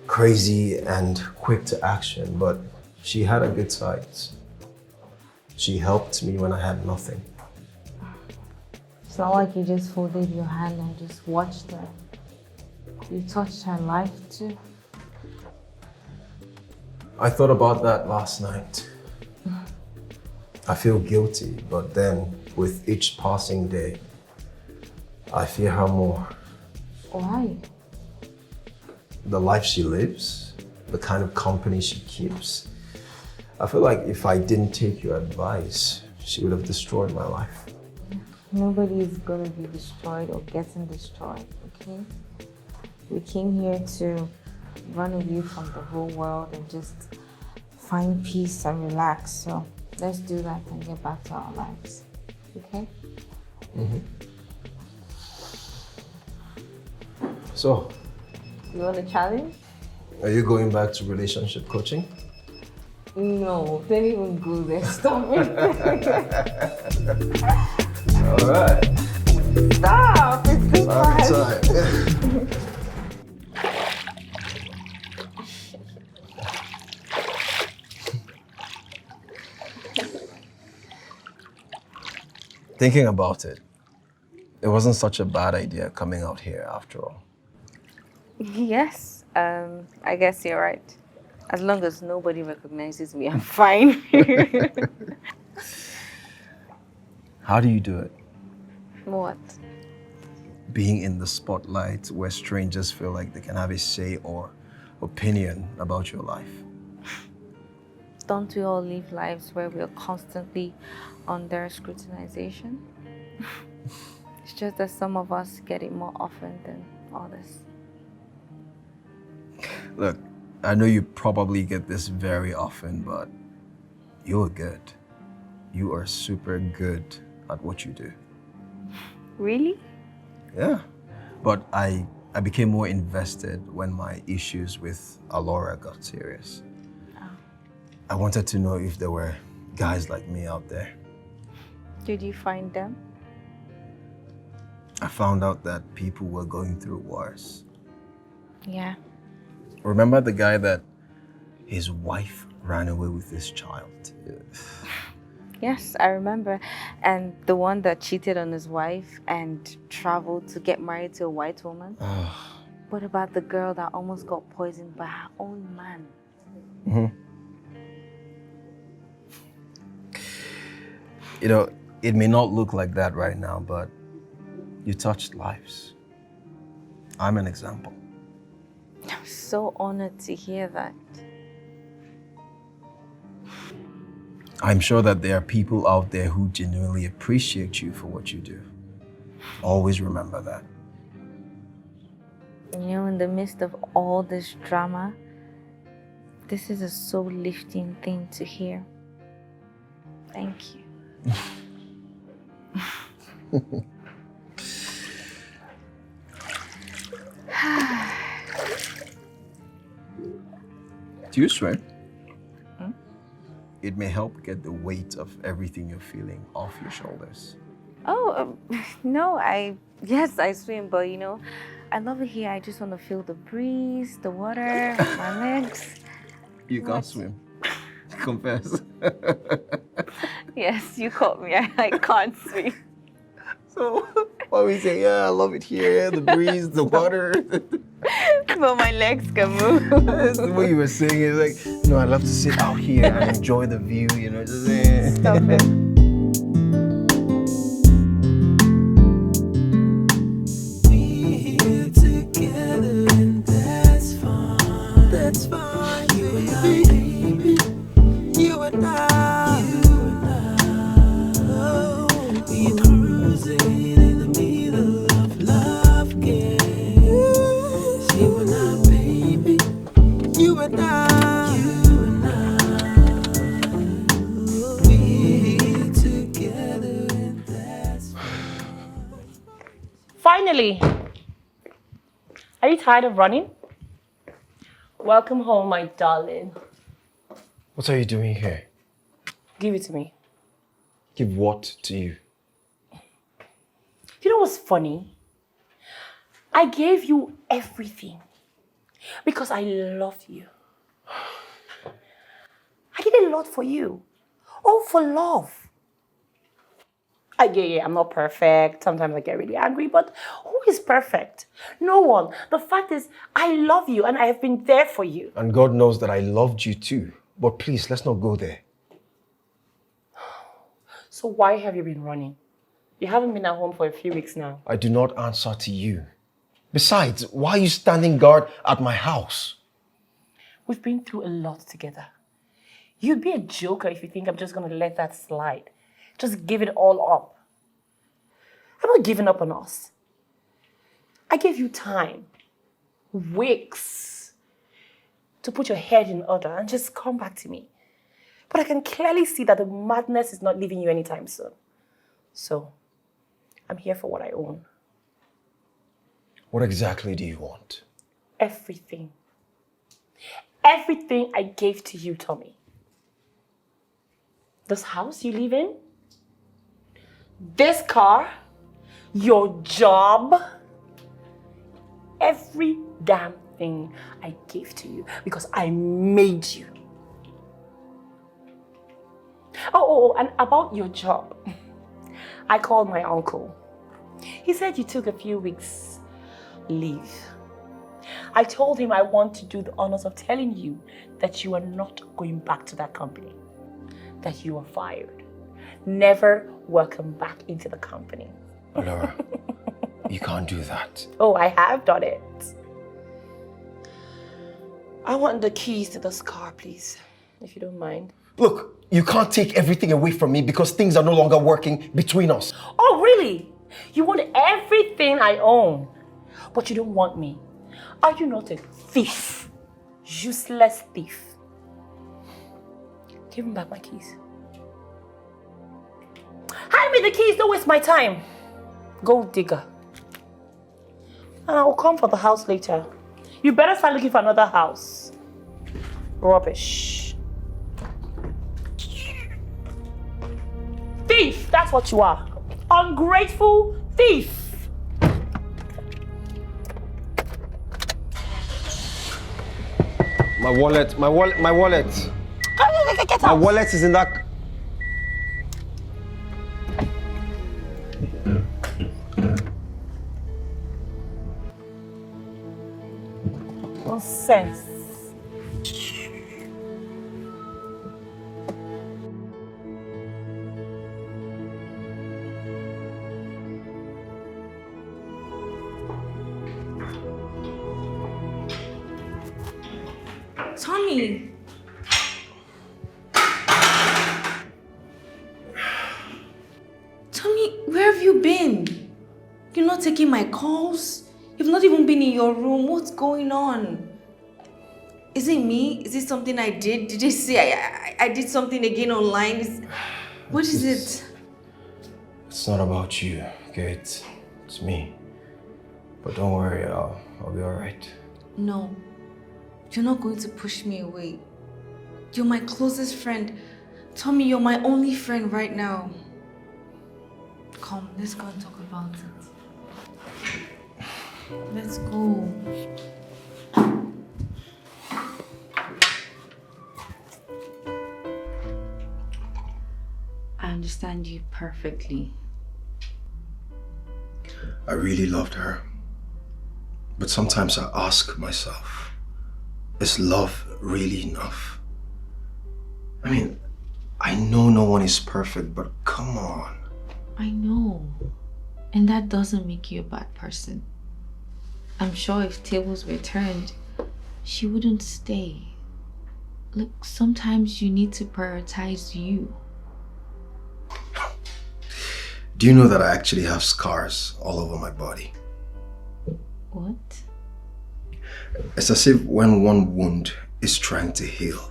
crazy, and quick to action, but she had her good sides. She helped me when I had nothing. It's not like you just folded your hand and just watched her. You touched her life too. I thought about that last night. I feel guilty, but then with each passing day, I fear her more. Why? The life she lives, the kind of company she keeps. I feel like if I didn't take your advice, she would have destroyed my life. Nobody is going to be destroyed or getting destroyed, okay? We came here to run away from the whole world and just find peace and relax. So let's do that and get back to our lives, okay? Mm-hmm. So, You want a challenge? are you going back to relationship coaching? No, don't even go there. Stop it. All right. Stop! It's too fast. Time. Thinking about it, it wasn't such a bad idea coming out here after all. Yes, I guess you're right. As long as nobody recognizes me, I'm fine. How do you do it? What? Being in the spotlight where strangers feel like they can have a say or opinion about your life. Don't we all live lives where we're constantly under scrutinization? It's just that some of us get it more often than others. Look, I know you probably get this very often, but you're good. You are super good at what you do. Really? Yeah. But I became more invested when my issues with Alora got serious. Oh. I wanted to know if there were guys like me out there. Did you find them? I found out that people were going through worse. Yeah. Remember the guy that his wife ran away with his child? Yes, I remember. And the one that cheated on his wife and traveled to get married to a white woman. What about the girl that almost got poisoned by her own man? You know, it may not look like that right now, but you touched lives. I'm an example. I'm so honored to hear that. I'm sure that there are people out there who genuinely appreciate you for what you do. Always remember that. You know, in the midst of all this drama, this is a soul-lifting thing to hear. Thank you. Do you swear? It may help get the weight of everything you're feeling off your shoulders. Oh, no, yes, I swim, but you know, I love it here. I just want to feel the breeze, the water, my legs. You can't swim. Confess. Yes, you caught me. I can't swim. So, why we say, yeah, I love it here, the breeze, the water. But my legs can move. That's the way you were saying it. Like, no, I love to sit out here and enjoy the view, you know, just Stop it. That's fine, baby. You and I. Oh, we're cruising in the middle of love game. You and I, baby. You and I. We're together and that's fine. Finally! Are you tired of running? Welcome home, my darling. What are you doing here? Give it to me. Give what to you? You know what's funny? I gave you everything because I love you. I did a lot for you. All for love. I'm not perfect. Sometimes I get really angry, but who is perfect? No one. The fact is, I love you and I have been there for you. And God knows that I loved you too. But please, let's not go there. So why have you been running? You haven't been at home for a few weeks now. I do not answer to you. Besides, why are you standing guard at my house? We've been through a lot together. You'd be a joker if you think I'm just going to let that slide. Just give it all up. I'm not giving up on us. I gave you time, weeks, to put your head in order and just come back to me. But I can clearly see that the madness is not leaving you anytime soon. So, I'm here for what I own. What exactly do you want? Everything. Everything I gave to you, Tommy. This house you live in, this car, your job, every damn thing I gave to you because I made you. Oh, and about your job, I called my uncle. He said you took a few weeks leave. I told him I want to do the honors of telling you that you are not going back to that company, that you are fired. Never welcome back into the company. Laura, you can't do that. Oh, I have done it. I want the keys to this car, please, if you don't mind. Look, you can't take everything away from me because things are no longer working between us. Oh, really? You want everything I own, but you don't want me. Are you not a thief? Useless thief. Give me back my keys. Hand me the keys, don't waste my time. Gold digger. And I will come for the house later. You better start looking for another house. Rubbish. Thief, that's what you are. Ungrateful thief. My wallet. Get My out. wallet is in that... Nonsense. Tommy! Tommy, where have you been? You're not taking my calls? You've not even been in your room. What's going on? Is it me? Is it something I did? Did you say I did something again online? What is it? It's not about you, okay? It's me. But don't worry, I'll be alright. No. You're not going to push me away. You're my closest friend. Tommy, you're my only friend right now. Come, let's go and talk about it. Let's go. I understand you perfectly. I really loved her. But sometimes I ask myself, is love really enough? I mean, I know no one is perfect, but come on. I know. And that doesn't make you a bad person. I'm sure if tables were turned, she wouldn't stay. Look, sometimes you need to prioritize you. Do you know that I actually have scars all over my body? What? It's as if when one wound is trying to heal,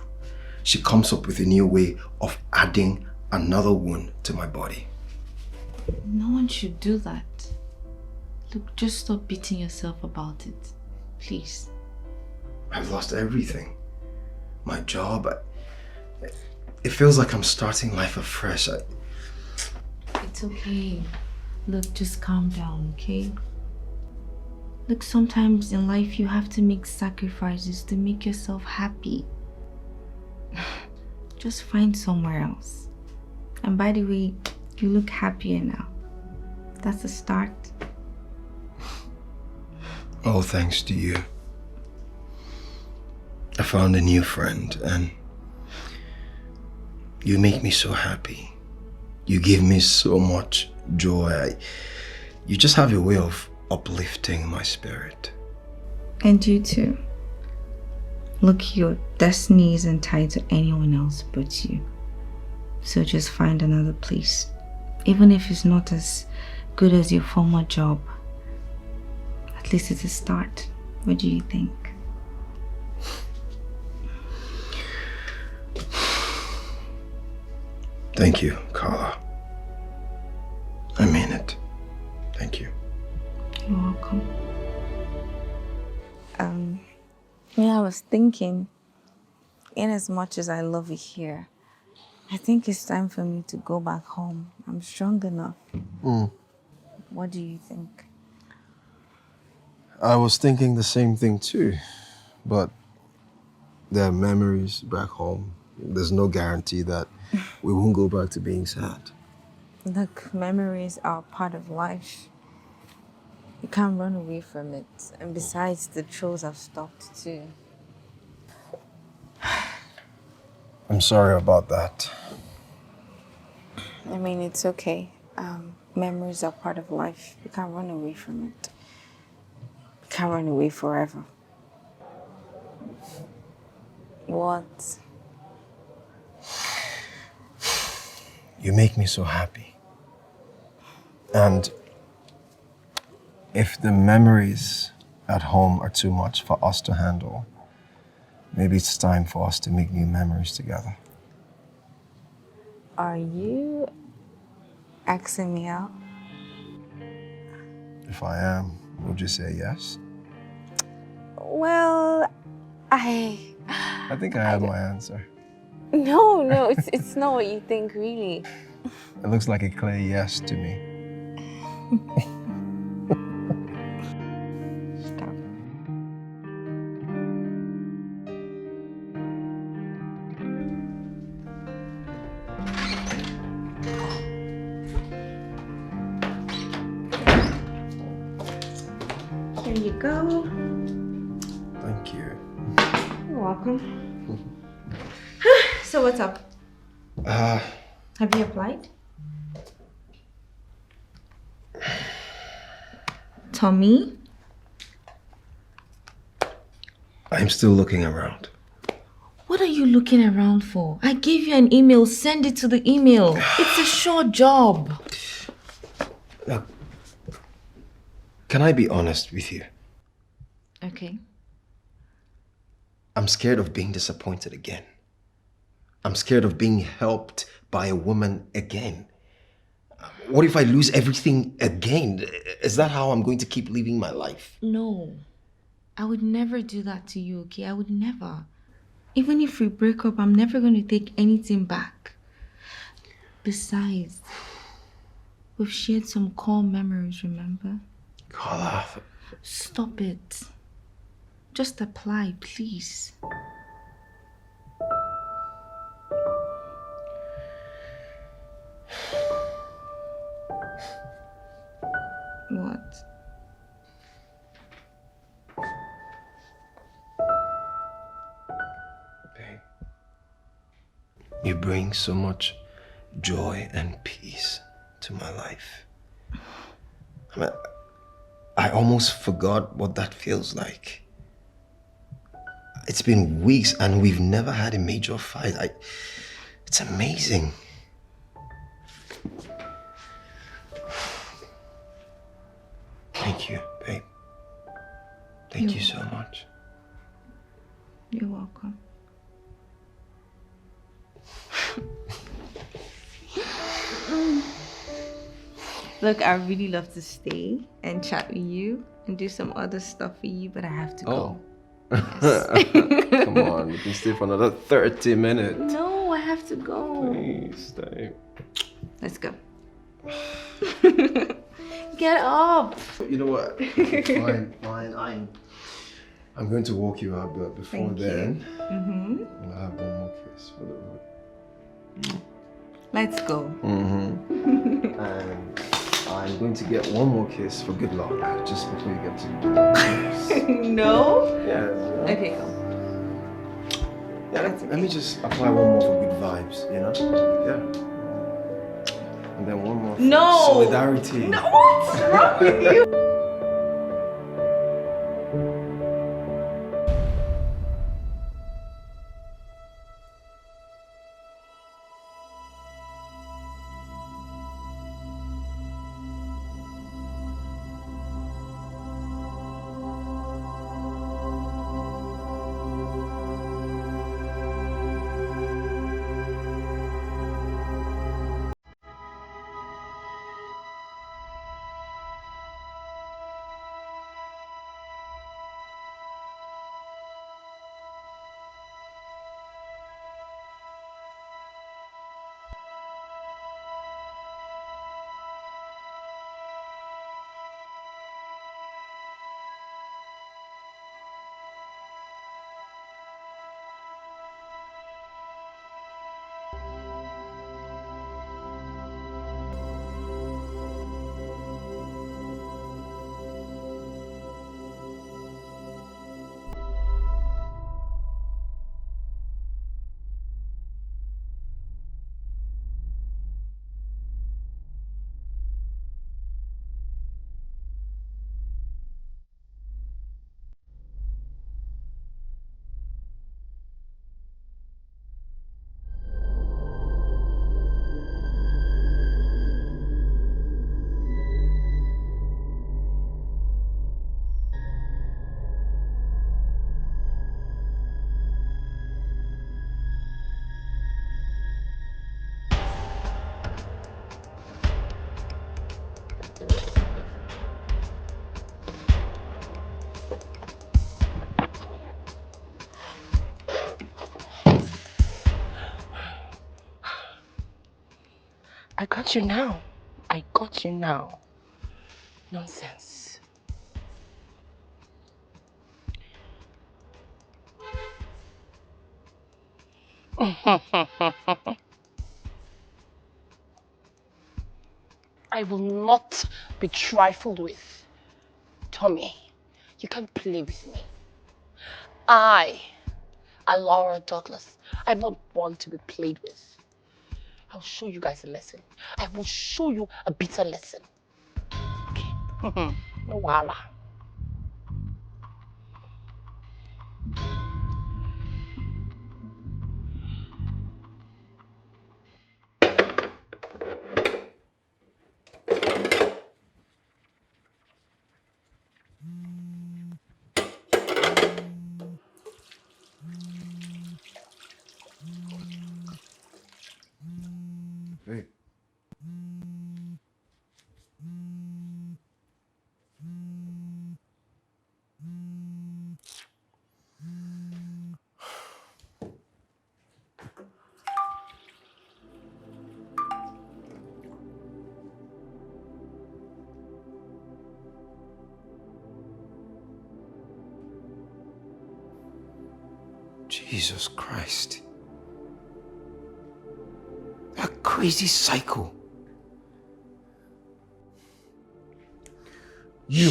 she comes up with a new way of adding another wound to my body. No one should do that. Look, just stop beating yourself about it. Please. I've lost everything. My job. It feels like I'm starting life afresh. It's okay. Look, just calm down, okay? Look, sometimes in life you have to make sacrifices to make yourself happy. Just find somewhere else. And by the way, you look happier now. That's a start. All thanks to you. I found a new friend and you make me so happy. You give me so much joy. You just have a way of uplifting my spirit. And you too. Look, your destiny isn't tied to anyone else but you. So just find another place. Even if it's not as good as your former job. At least it's a start. What do you think? Thank you, Carla. I mean it. Thank you. You're welcome. Yeah, I was thinking, in as much as I love it here, I think it's time for me to go back home. I'm strong enough. What do you think? I was thinking the same thing too, but there are memories back home. There's no guarantee that we won't go back to being sad. Look, memories are part of life. You can't run away from it. And besides, the trolls have stopped too. I'm sorry about that. I mean, it's okay. Memories are part of life. You can't run away from it. You can't run away forever. What? You make me so happy. And if the memories at home are too much for us to handle, maybe it's time for us to make new memories together. Are you asking me out? If I am, would you say yes? Well, I think I have my answer. No, it's not what you think, really. It looks like a clear yes to me. Stop. Here you go. Thank you. welcome. So what's up? Have you applied? Tommy? I'm still looking around. What are you looking around for? I gave you an email. Send it to the email. It's a short job. Look, can I be honest with you? Okay. I'm scared of being disappointed again. I'm scared of being helped by a woman again. What if I lose everything again? Is that how I'm going to keep living my life? No. I would never do that to you, okay? I would never. Even if we break up, I'm never going to take anything back. Besides, we've shared some core memories, remember? Carla. Stop it. Just apply, please. What? Babe, you bring so much joy and peace to my life. I almost forgot what that feels like. It's been weeks and we've never had a major fight. It's amazing. Thank you, babe. Thank you so much. You're welcome. Look, I really love to stay and chat with you and do some other stuff for you, but I have to go. Come on, we can stay for another 30 minutes. No, I have to go. Please stay. Let's go. Get up. You know what? Fine. I'm going to walk you out, but before then, I'll have one more kiss for the road. Let's go. And I'm going to get one more kiss for good luck, just before you get to the No? Yeah. Okay, go. Yeah, let me just apply one more for good vibes, you know? Yeah. And then one more for solidarity. No, what's wrong with you? I got you now. I got you now. Nonsense. I will not be trifled with. Tommy, you can't play with me. I Laura Douglas. I'm not one to be played with. I'll show you guys a lesson. I will show you a bitter lesson. Okay. No wala. Hey. Jesus Christ. That crazy psycho. You.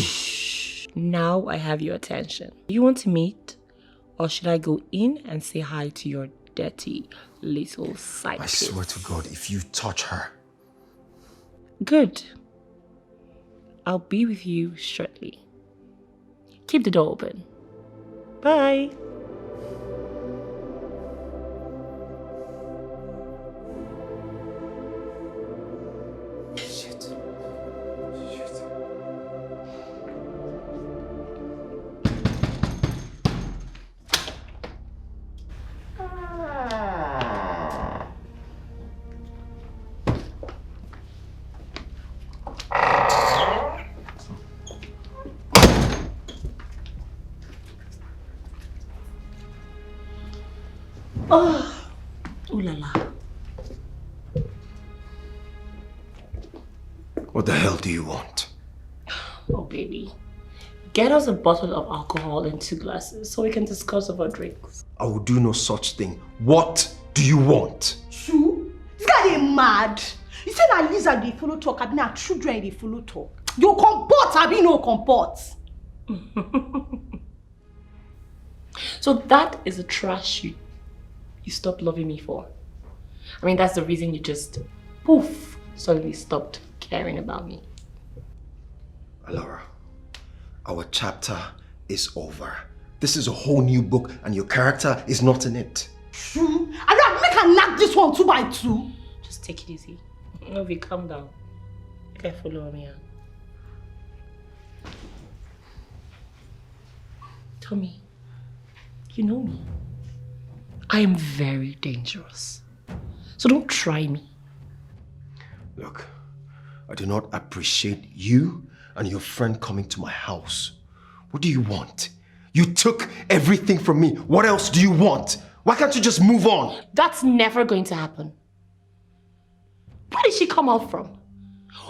Now I have your attention. You want to meet? Or should I go in and say hi to your dirty little side I piece? swear to God, if you touch her. Good. I'll be with you shortly. Keep the door open. Bye. Shit. Oh, ooh la la. What the hell do you want? Oh, baby. Get us a bottle of alcohol and 2 glasses so we can discuss our drinks. I will do no such thing. What do you want? True? This guy is mad. You say na lizard dey follow talk, abi na children dey follow talk. You comport, abi no comport. So that is the trash you stopped loving me for. I mean, that's the reason you just, poof, suddenly stopped caring about me. Laura, our chapter is over. This is a whole new book and your character is not in it. True? I don't make her knock this one 2 by 2. Just take it easy. Novi, calm down. You can follow me. Tommy, you know me. I am very dangerous. So don't try me. Look, I do not appreciate you and your friend coming to my house. What do you want? You took everything from me. What else do you want? Why can't you just move on? That's never going to happen. Where did she come out from?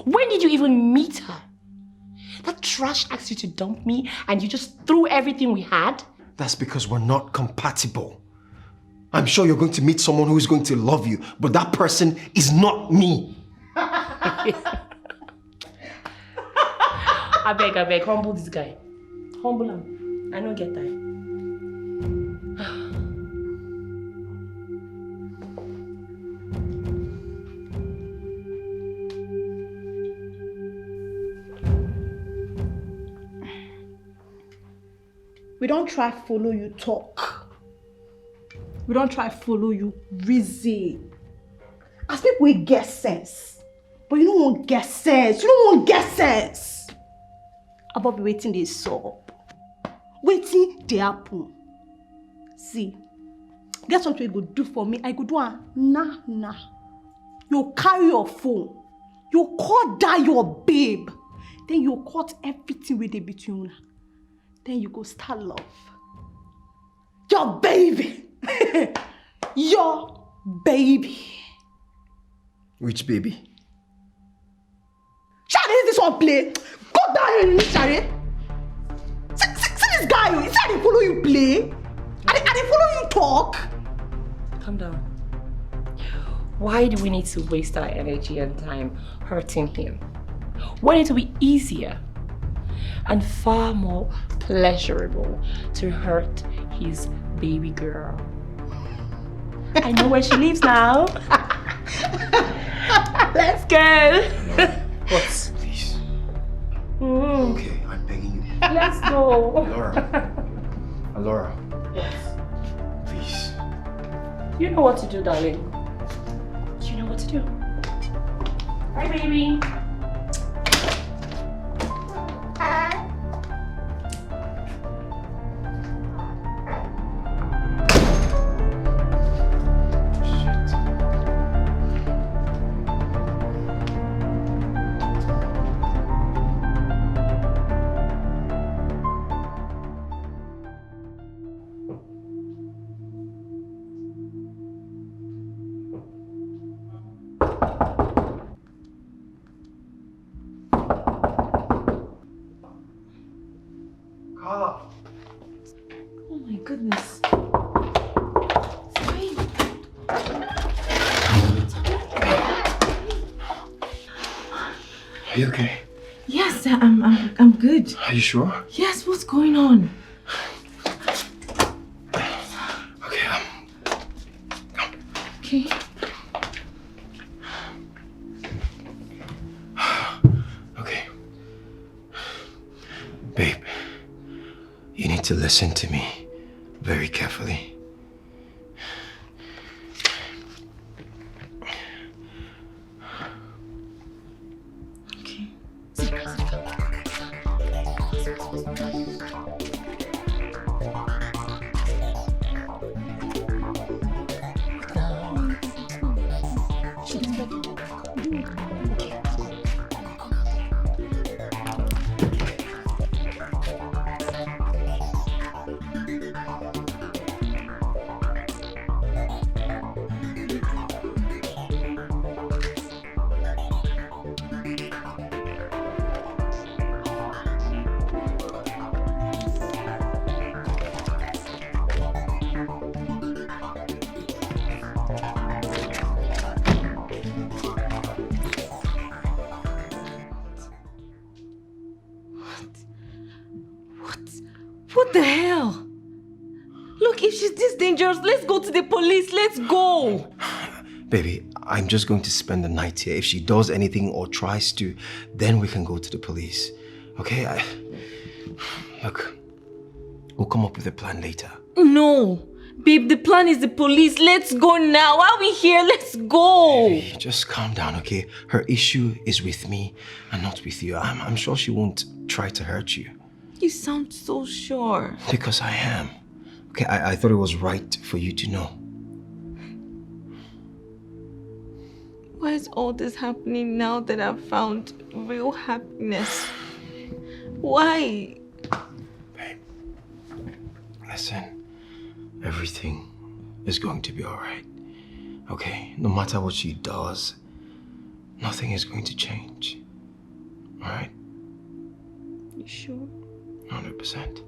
When did you even meet her? That trash asked you to dump me and you just threw everything we had? That's because we're not compatible. I'm sure you're going to meet someone who is going to love you, but that person is not me. I beg, humble this guy. Humble him. I don't get that. We don't try follow you talk. We don't try follow you reason. As people we get sense. But you don't want get sense. You don't want get sense. About be waiting they solve. Waiting they happen. See, guess what you go do for me? I go do a nah. You carry your phone. You call that your babe. Then you cut everything with the between you. Then you go start love. Your baby. Your baby. Which baby? Shari, is this one play? Go down here, Shari. See this guy. He said I follow you play. I follow you talk. Calm down. Why do we need to waste our energy and time hurting him? Why it will be easier and far more pleasurable to hurt his baby girl? I know where she lives now. Let's go. What? Please. Okay, I'm begging you. Let's go. Alora. Yes. Please. You know what to do, darling. You know what to do. Hi, baby. Oh my goodness. Sorry. Are you okay? Yes, I'm good. Are you sure? Yes, what's going on? Okay, Okay. Okay. Babe, you need to listen to me very carefully. Okay. What the hell? Look, if she's this dangerous, let's go to the police. Let's go. Baby, I'm just going to spend the night here. If she does anything or tries to, then we can go to the police. Okay? Look, we'll come up with a plan later. No. Babe, the plan is the police. Let's go now. Why are we here? Let's go. Baby, just calm down, okay? Her issue is with me and not with you. I'm sure she won't try to hurt you. You sound so sure. Because I am. Okay, I thought it was right for you to know. Why is all this happening now that I've found real happiness? Why? Babe, listen. Everything is going to be alright. Okay? No matter what she does, nothing is going to change. Alright? You sure? 100%.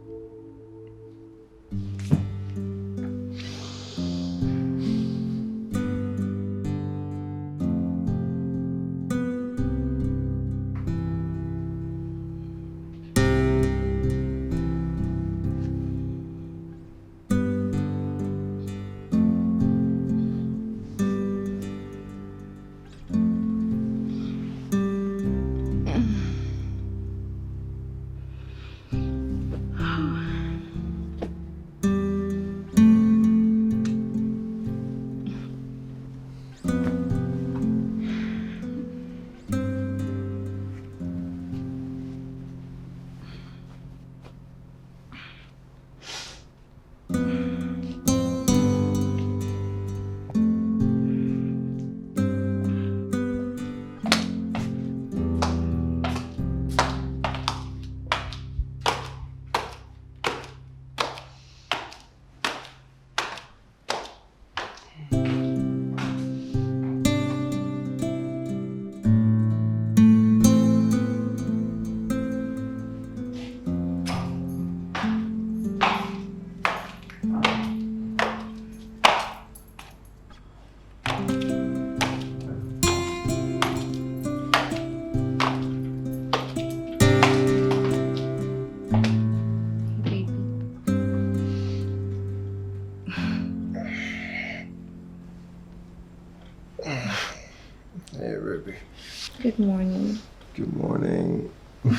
Good morning. Good morning. Are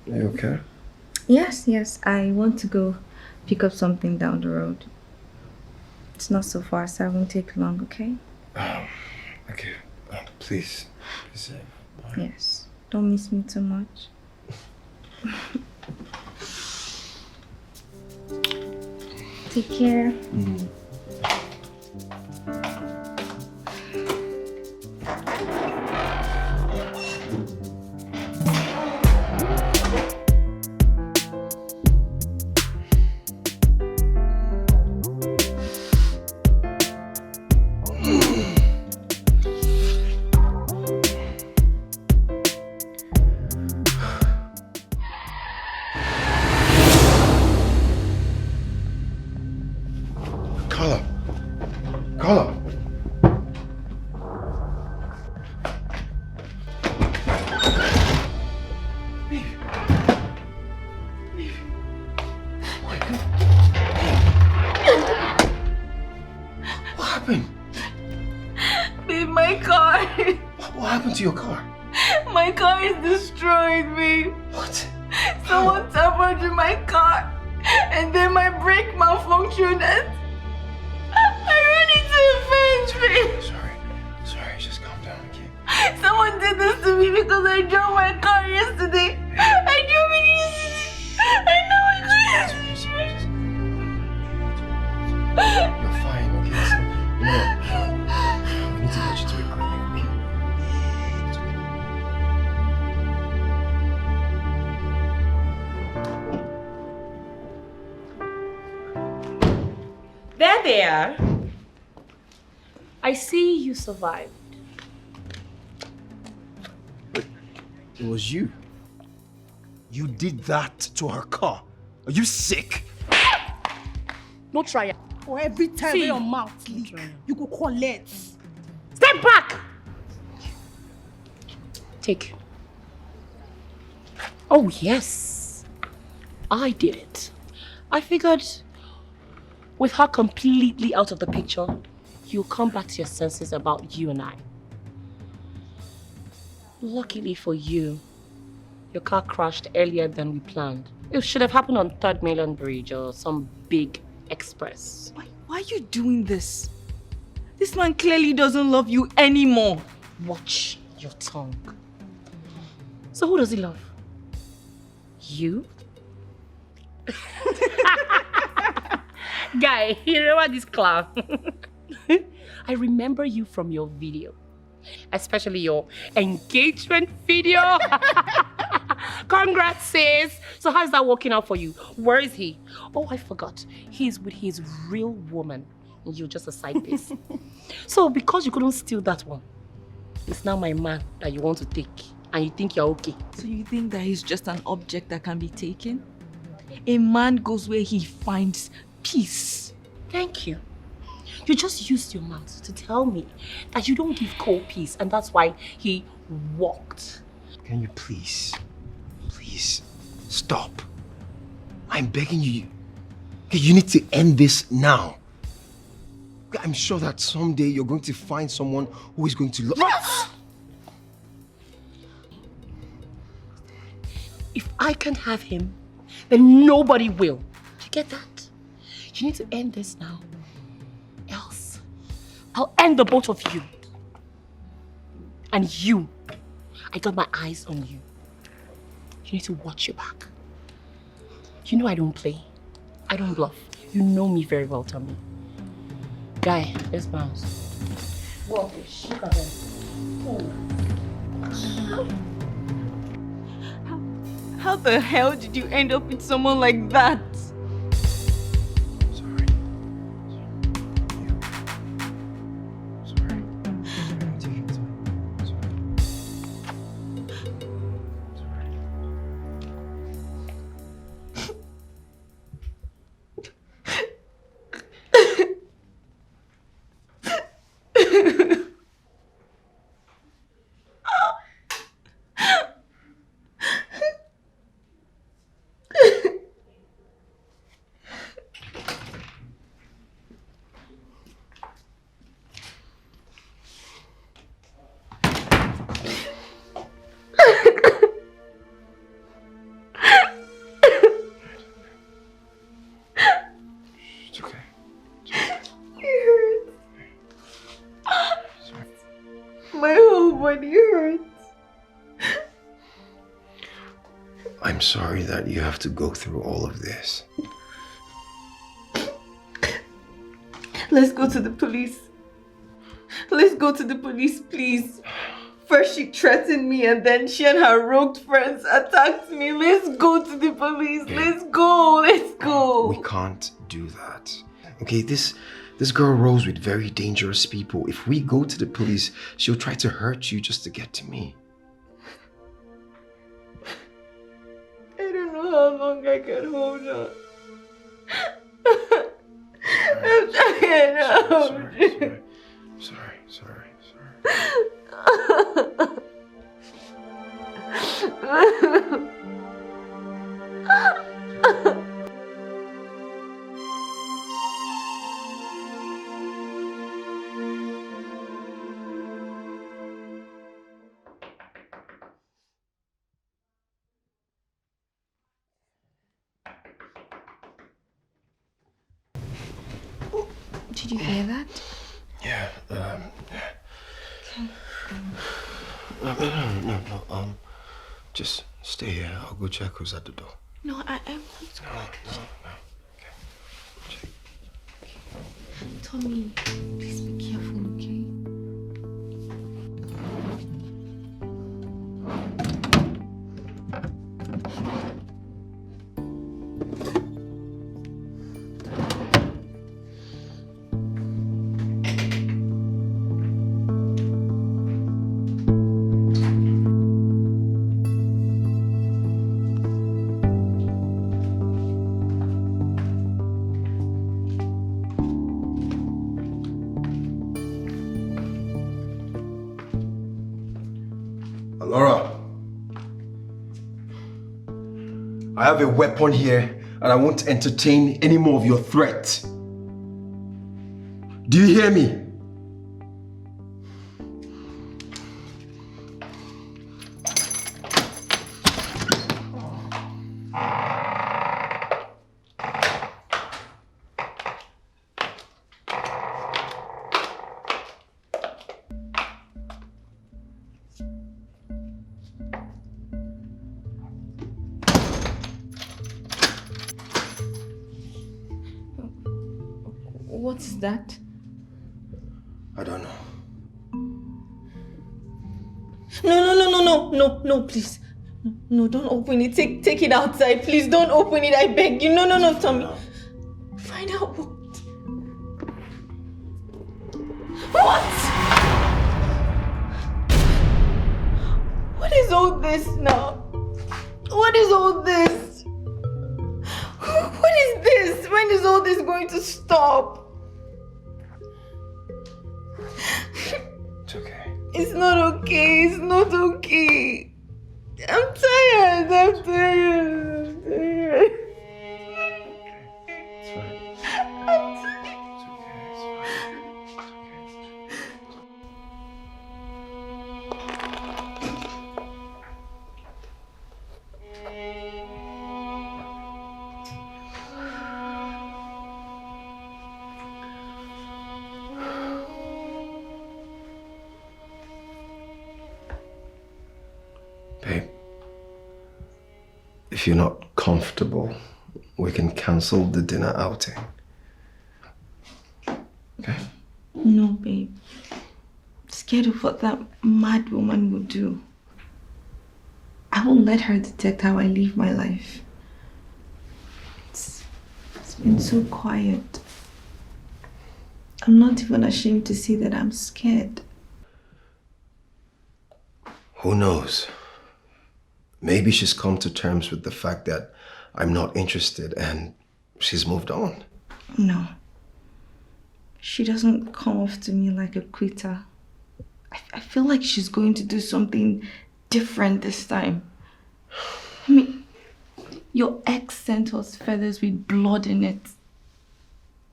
you okay? Yes. I want to go pick up something down the road. It's not so far, so it won't take long, okay? Okay. Please. Be safe. Yes. Don't miss me too much. Take care. Carla. What happened? Babe, my car. What happened to your car? My car is destroyed, babe. What? Someone tampered with my car. And then my brake malfunctioned and I ran into a fence, babe. Sorry, just calm down, okay? Someone did this to me because I drove my car yesterday. I drove it yesterday. I know I couldn't. You're fine, okay? So, we need to get you to a clinic, okay? It's okay. There they are. I see you survived. It was you. You did that to her car. Are you sick? No try it. For every time See, your mouth leak, you go collect. Step back! Take. Oh, yes. I did it. I figured with her completely out of the picture, you'll come back to your senses about you and I. Luckily for you, your car crashed earlier than we planned. It should have happened on 3rd Mainland Bridge or some big express. Why are you doing this? This man clearly doesn't love you anymore. Watch your tongue. So who does he love? You? Guy, you remember this clown? I remember you from your video. Especially your engagement video. Congrats, sis. So how's that working out for you? Where is he? Oh, I forgot. He's with his real woman. And you're just a side piece. So because you couldn't steal that one, it's now my man that you want to take. And you think you're okay. So you think that he's just an object that can be taken? A man goes where he finds peace. Thank you. You just used your mouth to tell me that you don't give Cole peace and that's why he walked. Can you please stop? I'm begging you. Okay, you need to end this now. I'm sure that someday you're going to find someone who is going to love. If I can't have him, then nobody will. Do you get that? You need to end this now. Else, I'll end the both of you. And you, I got my eyes on you. You need to watch your back. You know I don't play. I don't bluff. You know me very well, Tommy. Guy, let's bounce. Whoa, look at him. How the hell did you end up with someone like that? Sorry. Take it easy. hurt. I'm sorry that you have to go through all of this. Let's go to the police. Let's go to the police, please. First she threatened me and then she and her rogue friends attacked me. Let's go to the police. Let's go. Let's go. We can't do that. Okay, this girl rolls with very dangerous people. If we go to the police, she'll try to hurt you just to get to me. I don't know how long I can hold on. I'm tired now. Sorry. Did you hear that? Yeah, No, just stay here. I'll go check who's at the door. No, I want to. No. Okay. Tommy, please be careful, okay? Laura, I have a weapon here and I won't entertain any more of your threats. Do you hear me? What is that? I don't know. No, please. No, don't open it. Take it outside. Please don't open it. I beg you. No, Tommy. Find out what. What? What is all this now? What is all this? What is this? When is all this going to stop? It's okay. It's not okay. It's not okay. I'm tired. It's fine. Babe, if you're not comfortable, we can cancel the dinner outing. Okay? No, babe. I'm scared of what that mad woman will do. I won't let her detect how I live my life. It's been so quiet. I'm not even ashamed to say that I'm scared. Who knows? Maybe she's come to terms with the fact that I'm not interested and she's moved on. No. She doesn't come off to me like a quitter. I feel like she's going to do something different this time. I mean, your ex sent us feathers with blood in it.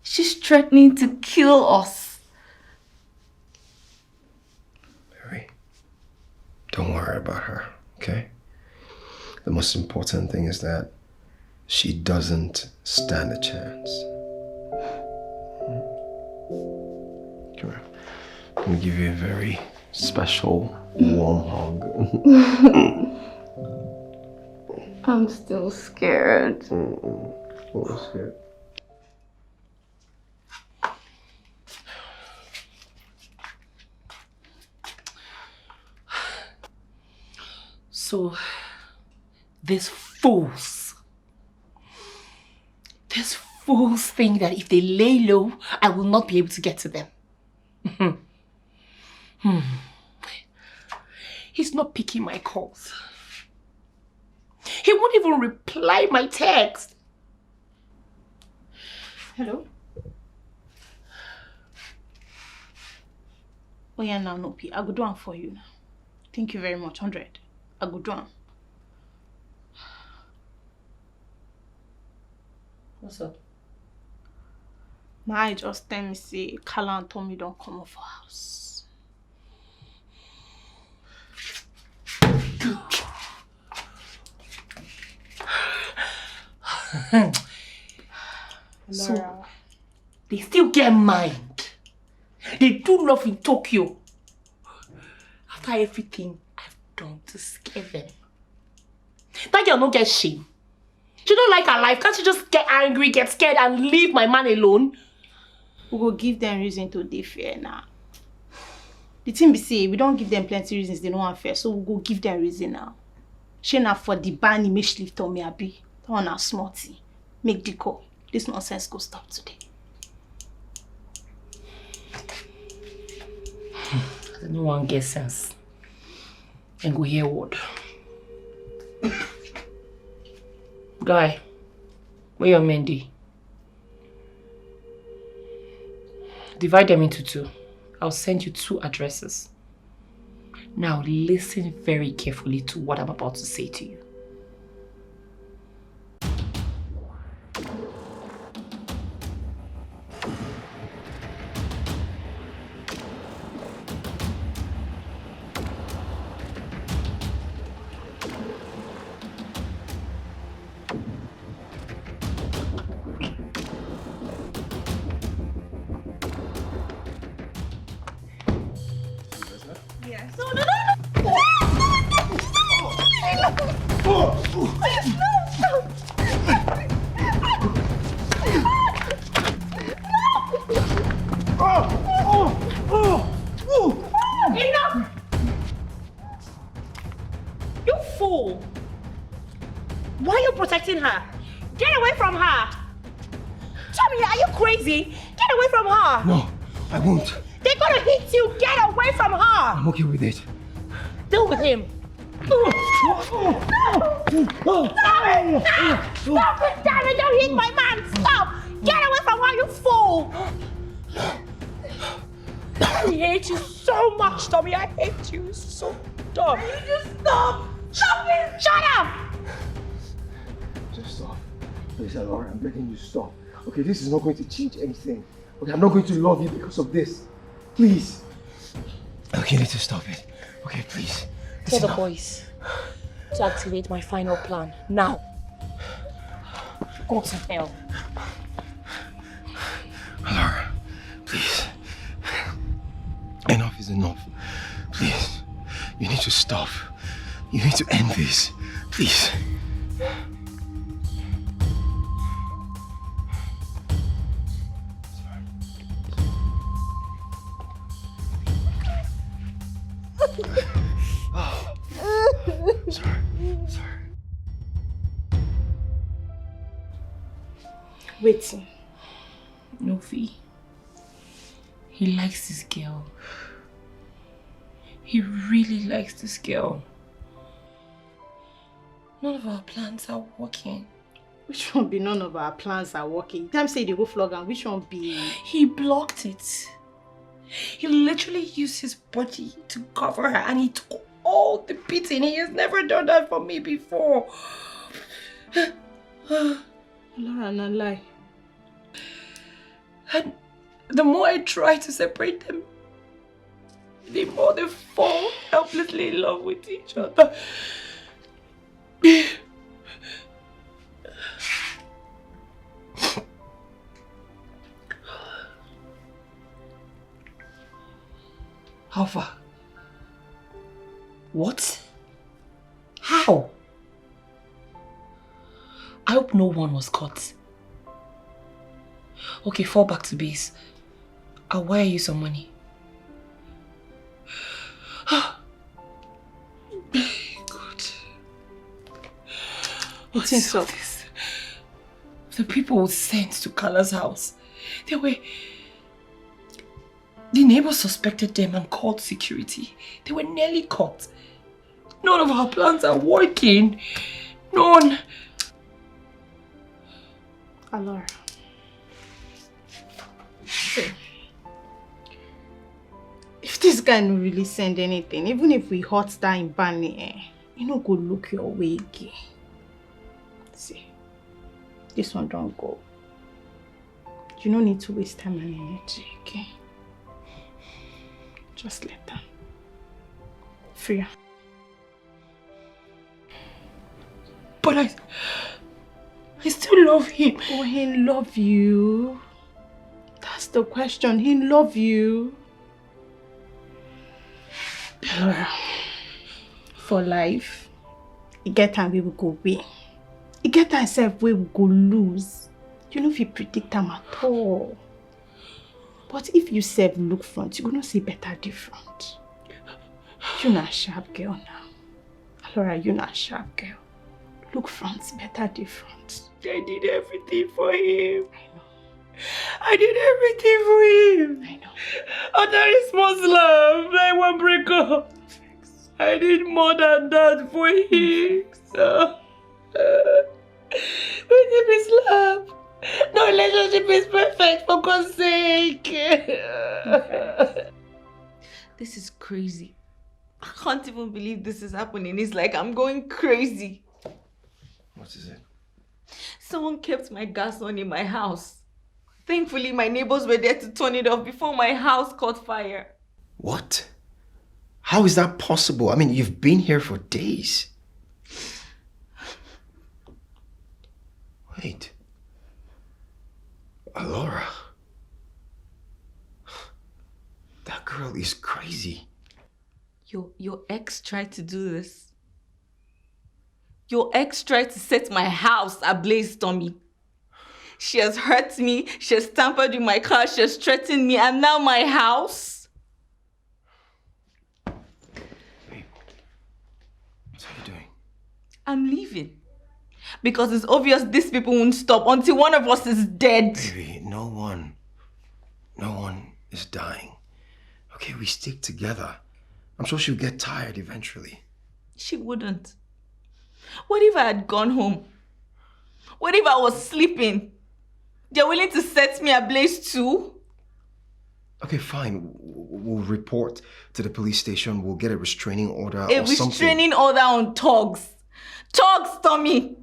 She's threatening to kill us. Mary, don't worry about her, okay? The most important thing is that she doesn't stand a chance. Come here. I'm gonna give you a very special warm hug. I'm still scared. I'm scared. So, these fools think that if they lay low, I will not be able to get to them. He's not picking my calls. He won't even reply my text. Hello? Oh yeah, now no P. I go do one for you now. Thank you very much. 100. I go do one. What's up? My eye just tell me say Kala and Tommy don't come off house. So they still get mind. They do love in Tokyo. After everything I've done to scare them. That girl don't get shame. She don't like her life. Can't she just get angry, get scared, and leave my man alone? We go give them reason to dey fear now. The thing be say, we don't give them plenty reasons they don't want fear, so we go give them reason now. She na for the ban make she lift on me abi. That one na smarty. Make the call. This nonsense go stop today. No one get sense. And go hear word. Guy, where your Mendy? Divide them into two. I'll send you 2 addresses. Now listen very carefully to what I'm about to say to you. No, I won't. They're gonna hit you! Get away from her! I'm okay with it. Deal with him! Stop it! Stop it! Damn it! Don't hit my man! Stop! Get away from her, you fool! I hate you so much, Tommy. I hate you so dumb. You just stop! Stop it! Shut up! Just stop. Please, Laura, I'm begging you, stop. Okay, this is not going to change anything. Okay, I'm not going to love you because of this. Please. Okay, you need to stop it. Okay, please. Tell the boys to activate my final plan. Now. Go to hell. Laura, please. Enough is enough. Please. You need to stop. You need to end this. Please. Sorry. Waiting. Novi. He likes this girl. He really likes this girl. None of our plans are working. Which one be none of our plans are working? Time say they go flog and which one be? He blocked it. He literally used his body to cover her and he took all the beating. He has never done that for me before. Laura, not lie. And the more I try to separate them, the more they fall helplessly in love with each other. How far? What? How? I hope no one was caught. Okay, fall back to base. I'll wire you some money. Good. What's up? The people were sent to Kala's house. The neighbors suspected them and called security. They were nearly caught. None of our plans are working. None. Alora. If this guy no really send anything, even if we hot that in Bani, you no go look your way again. See, this one don't go. You don't need to waste time and energy, okay? Just let them. Freya. But I still love him. Oh, he love you. That's the question. He love you. For life, you get time we will go win. You get time self we will go lose. You know if you predict them at all. But if you self look front, you're gonna see better different. You're not a sharp girl now. Alora, you're not a sharp girl. Look front, better different. I did everything for him. I know. I did everything for him. I know. Under his Muslim, I won't break up. I did more than that for him. So, with him is love. No relationship is perfect, for God's sake. This is crazy. I can't even believe this is happening. It's like I'm going crazy. What is it? Someone kept my gas on in my house. Thankfully, my neighbors were there to turn it off before my house caught fire. What? How is that possible? I mean, you've been here for days. Wait. Alora. That girl is crazy. Your ex tried to do this. Your ex tried to set my house ablaze, Tommy. She has hurt me, she has tampered with my car, she has threatened me, and now my house? Babe, what are you doing? I'm leaving. Because it's obvious these people won't stop until one of us is dead. Baby, no one is dying. Okay, we stick together. I'm sure she'll get tired eventually. She wouldn't. What if I had gone home? What if I was sleeping? They're willing to set me ablaze too? Okay, fine. We'll report to the police station. We'll get a restraining order or something. A restraining order on thugs. Thugs, Tommy!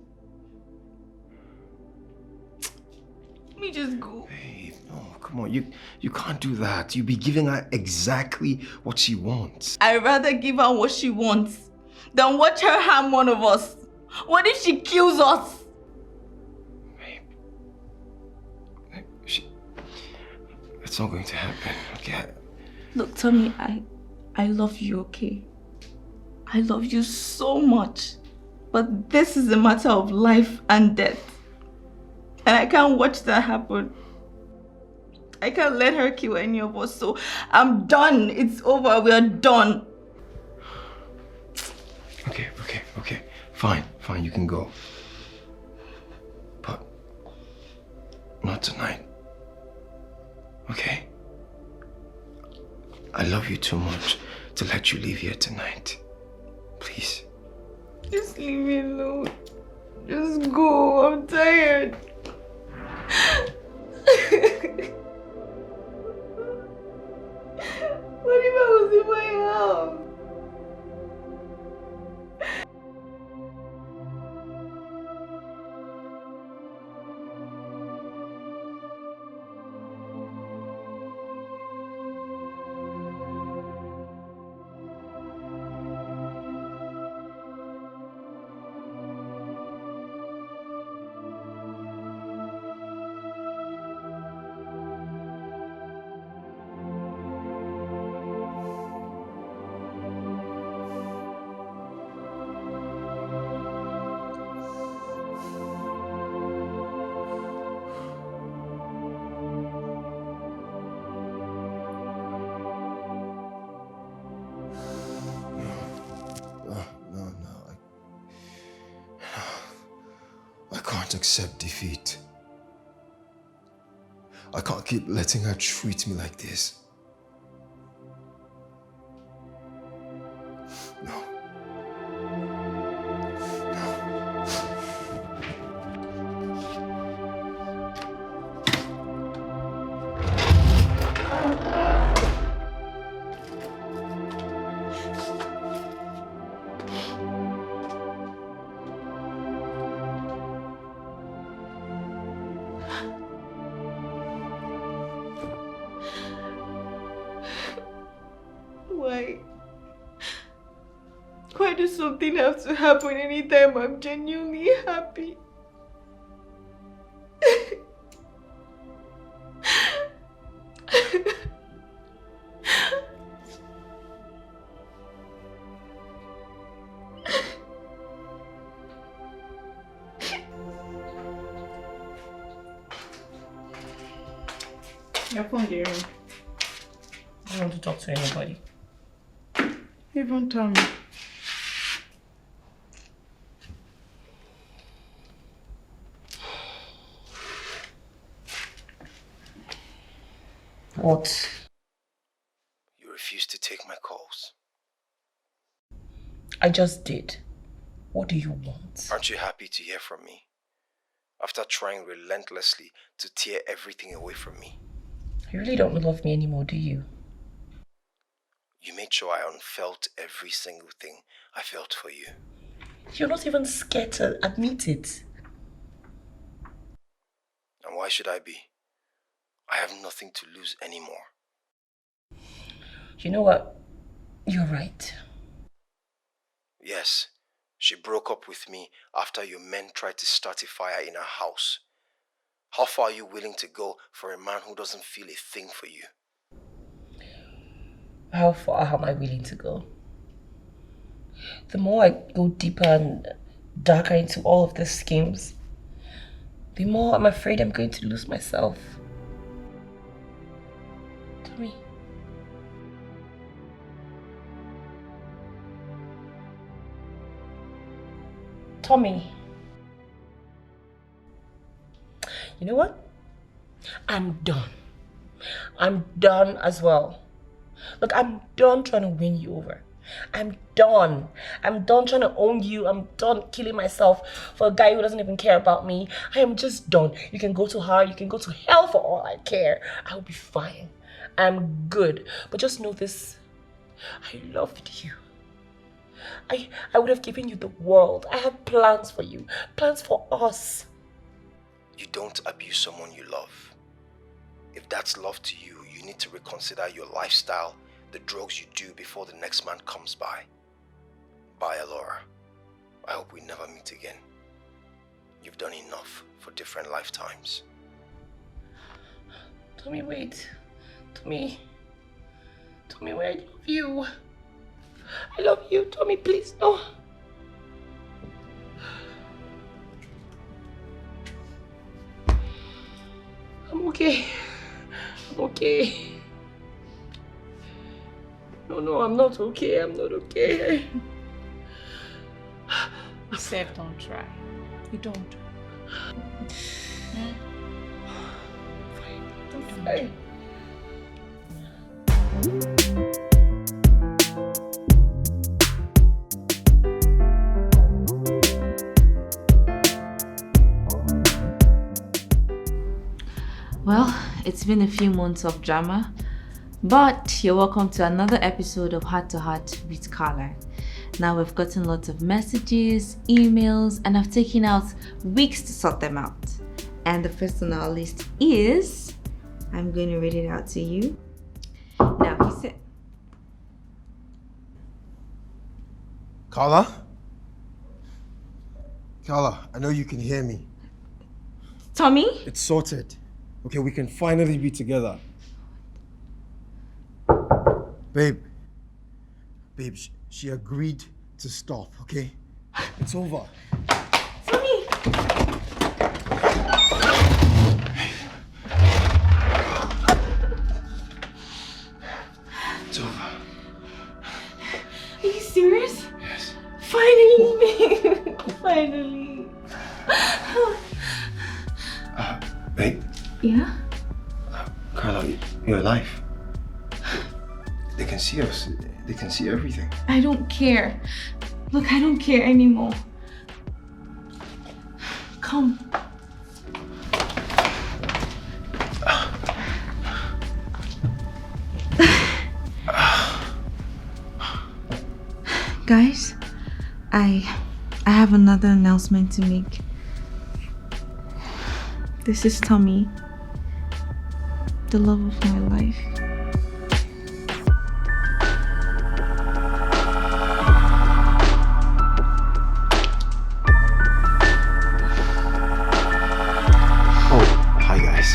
Let me just go. Babe, no, come on. You can't do that. You'll be giving her exactly what she wants. I'd rather give her what she wants than watch her harm one of us. What if she kills us? It's not going to happen, okay? Look, Tommy, I love you, okay? I love you so much. But this is a matter of life and death. And I can't watch that happen. I can't let her kill any of us, so I'm done. It's over. We are done. Okay. Fine, you can go. But not tonight. Okay? I love you too much to let you leave here tonight. Please. Just leave me alone. Just go. I'm tired. What if I was in my house? must accept defeat. I can't keep letting her treat me like this. No. Why does something have to happen anytime I'm genuinely happy? Your phone, dear. I don't want to talk to anybody. Even Tommy. What? You refuse to take my calls. I just did. What do you want? Aren't you happy to hear from me? After trying relentlessly to tear everything away from me. You really don't love me anymore, do you? You made sure I unfelt every single thing I felt for you. You're not even scared to admit it. And why should I be? I have nothing to lose anymore. You know what? You're right. Yes, she broke up with me after your men tried to start a fire in her house. How far are you willing to go for a man who doesn't feel a thing for you? How far am I willing to go? The more I go deeper and darker into all of these schemes, the more I'm afraid I'm going to lose myself. Tommy. Tommy. You know what? I'm done. I'm done as well. Look, I'm done trying to win you over. I'm done. I'm done trying to own you. I'm done killing myself for a guy who doesn't even care about me. I am just done. You can go to her. You can go to hell for all I care. I'll be fine. I'm good. But just know this. I loved you. I would have given you the world. I had plans for you. Plans for us. You don't abuse someone you love. If that's love to you, you need to reconsider your lifestyle, the drugs you do before the next man comes by. Bye, Alora. I hope we never meet again. You've done enough for different lifetimes. Tommy, wait. Tommy, wait, I love you. I love you, Tommy, please, no. I'm okay. I'm okay. No, I'm not okay. I'm not okay. Yourself, don't try. You don't. Fine. Well, it's been a few months of drama, but you're welcome to another episode of Heart to Heart with Carla. Now we've gotten lots of messages, emails, and I've taken out weeks to sort them out. And the first on our list is, I'm going to read it out to you. Now, he said... Carla? Carla, I know you can hear me. Tommy? It's sorted. Okay, we can finally be together. Babe, she agreed to stop, okay? It's over. Tommy! It's over. Are you serious? Yes. Finally, babe! Finally. Yeah? Carla, you're alive. They can see us. They can see everything. I don't care. Look, I don't care anymore. Come. Guys, I have another announcement to make. This is Tommy, the love of my life. Oh, hi guys.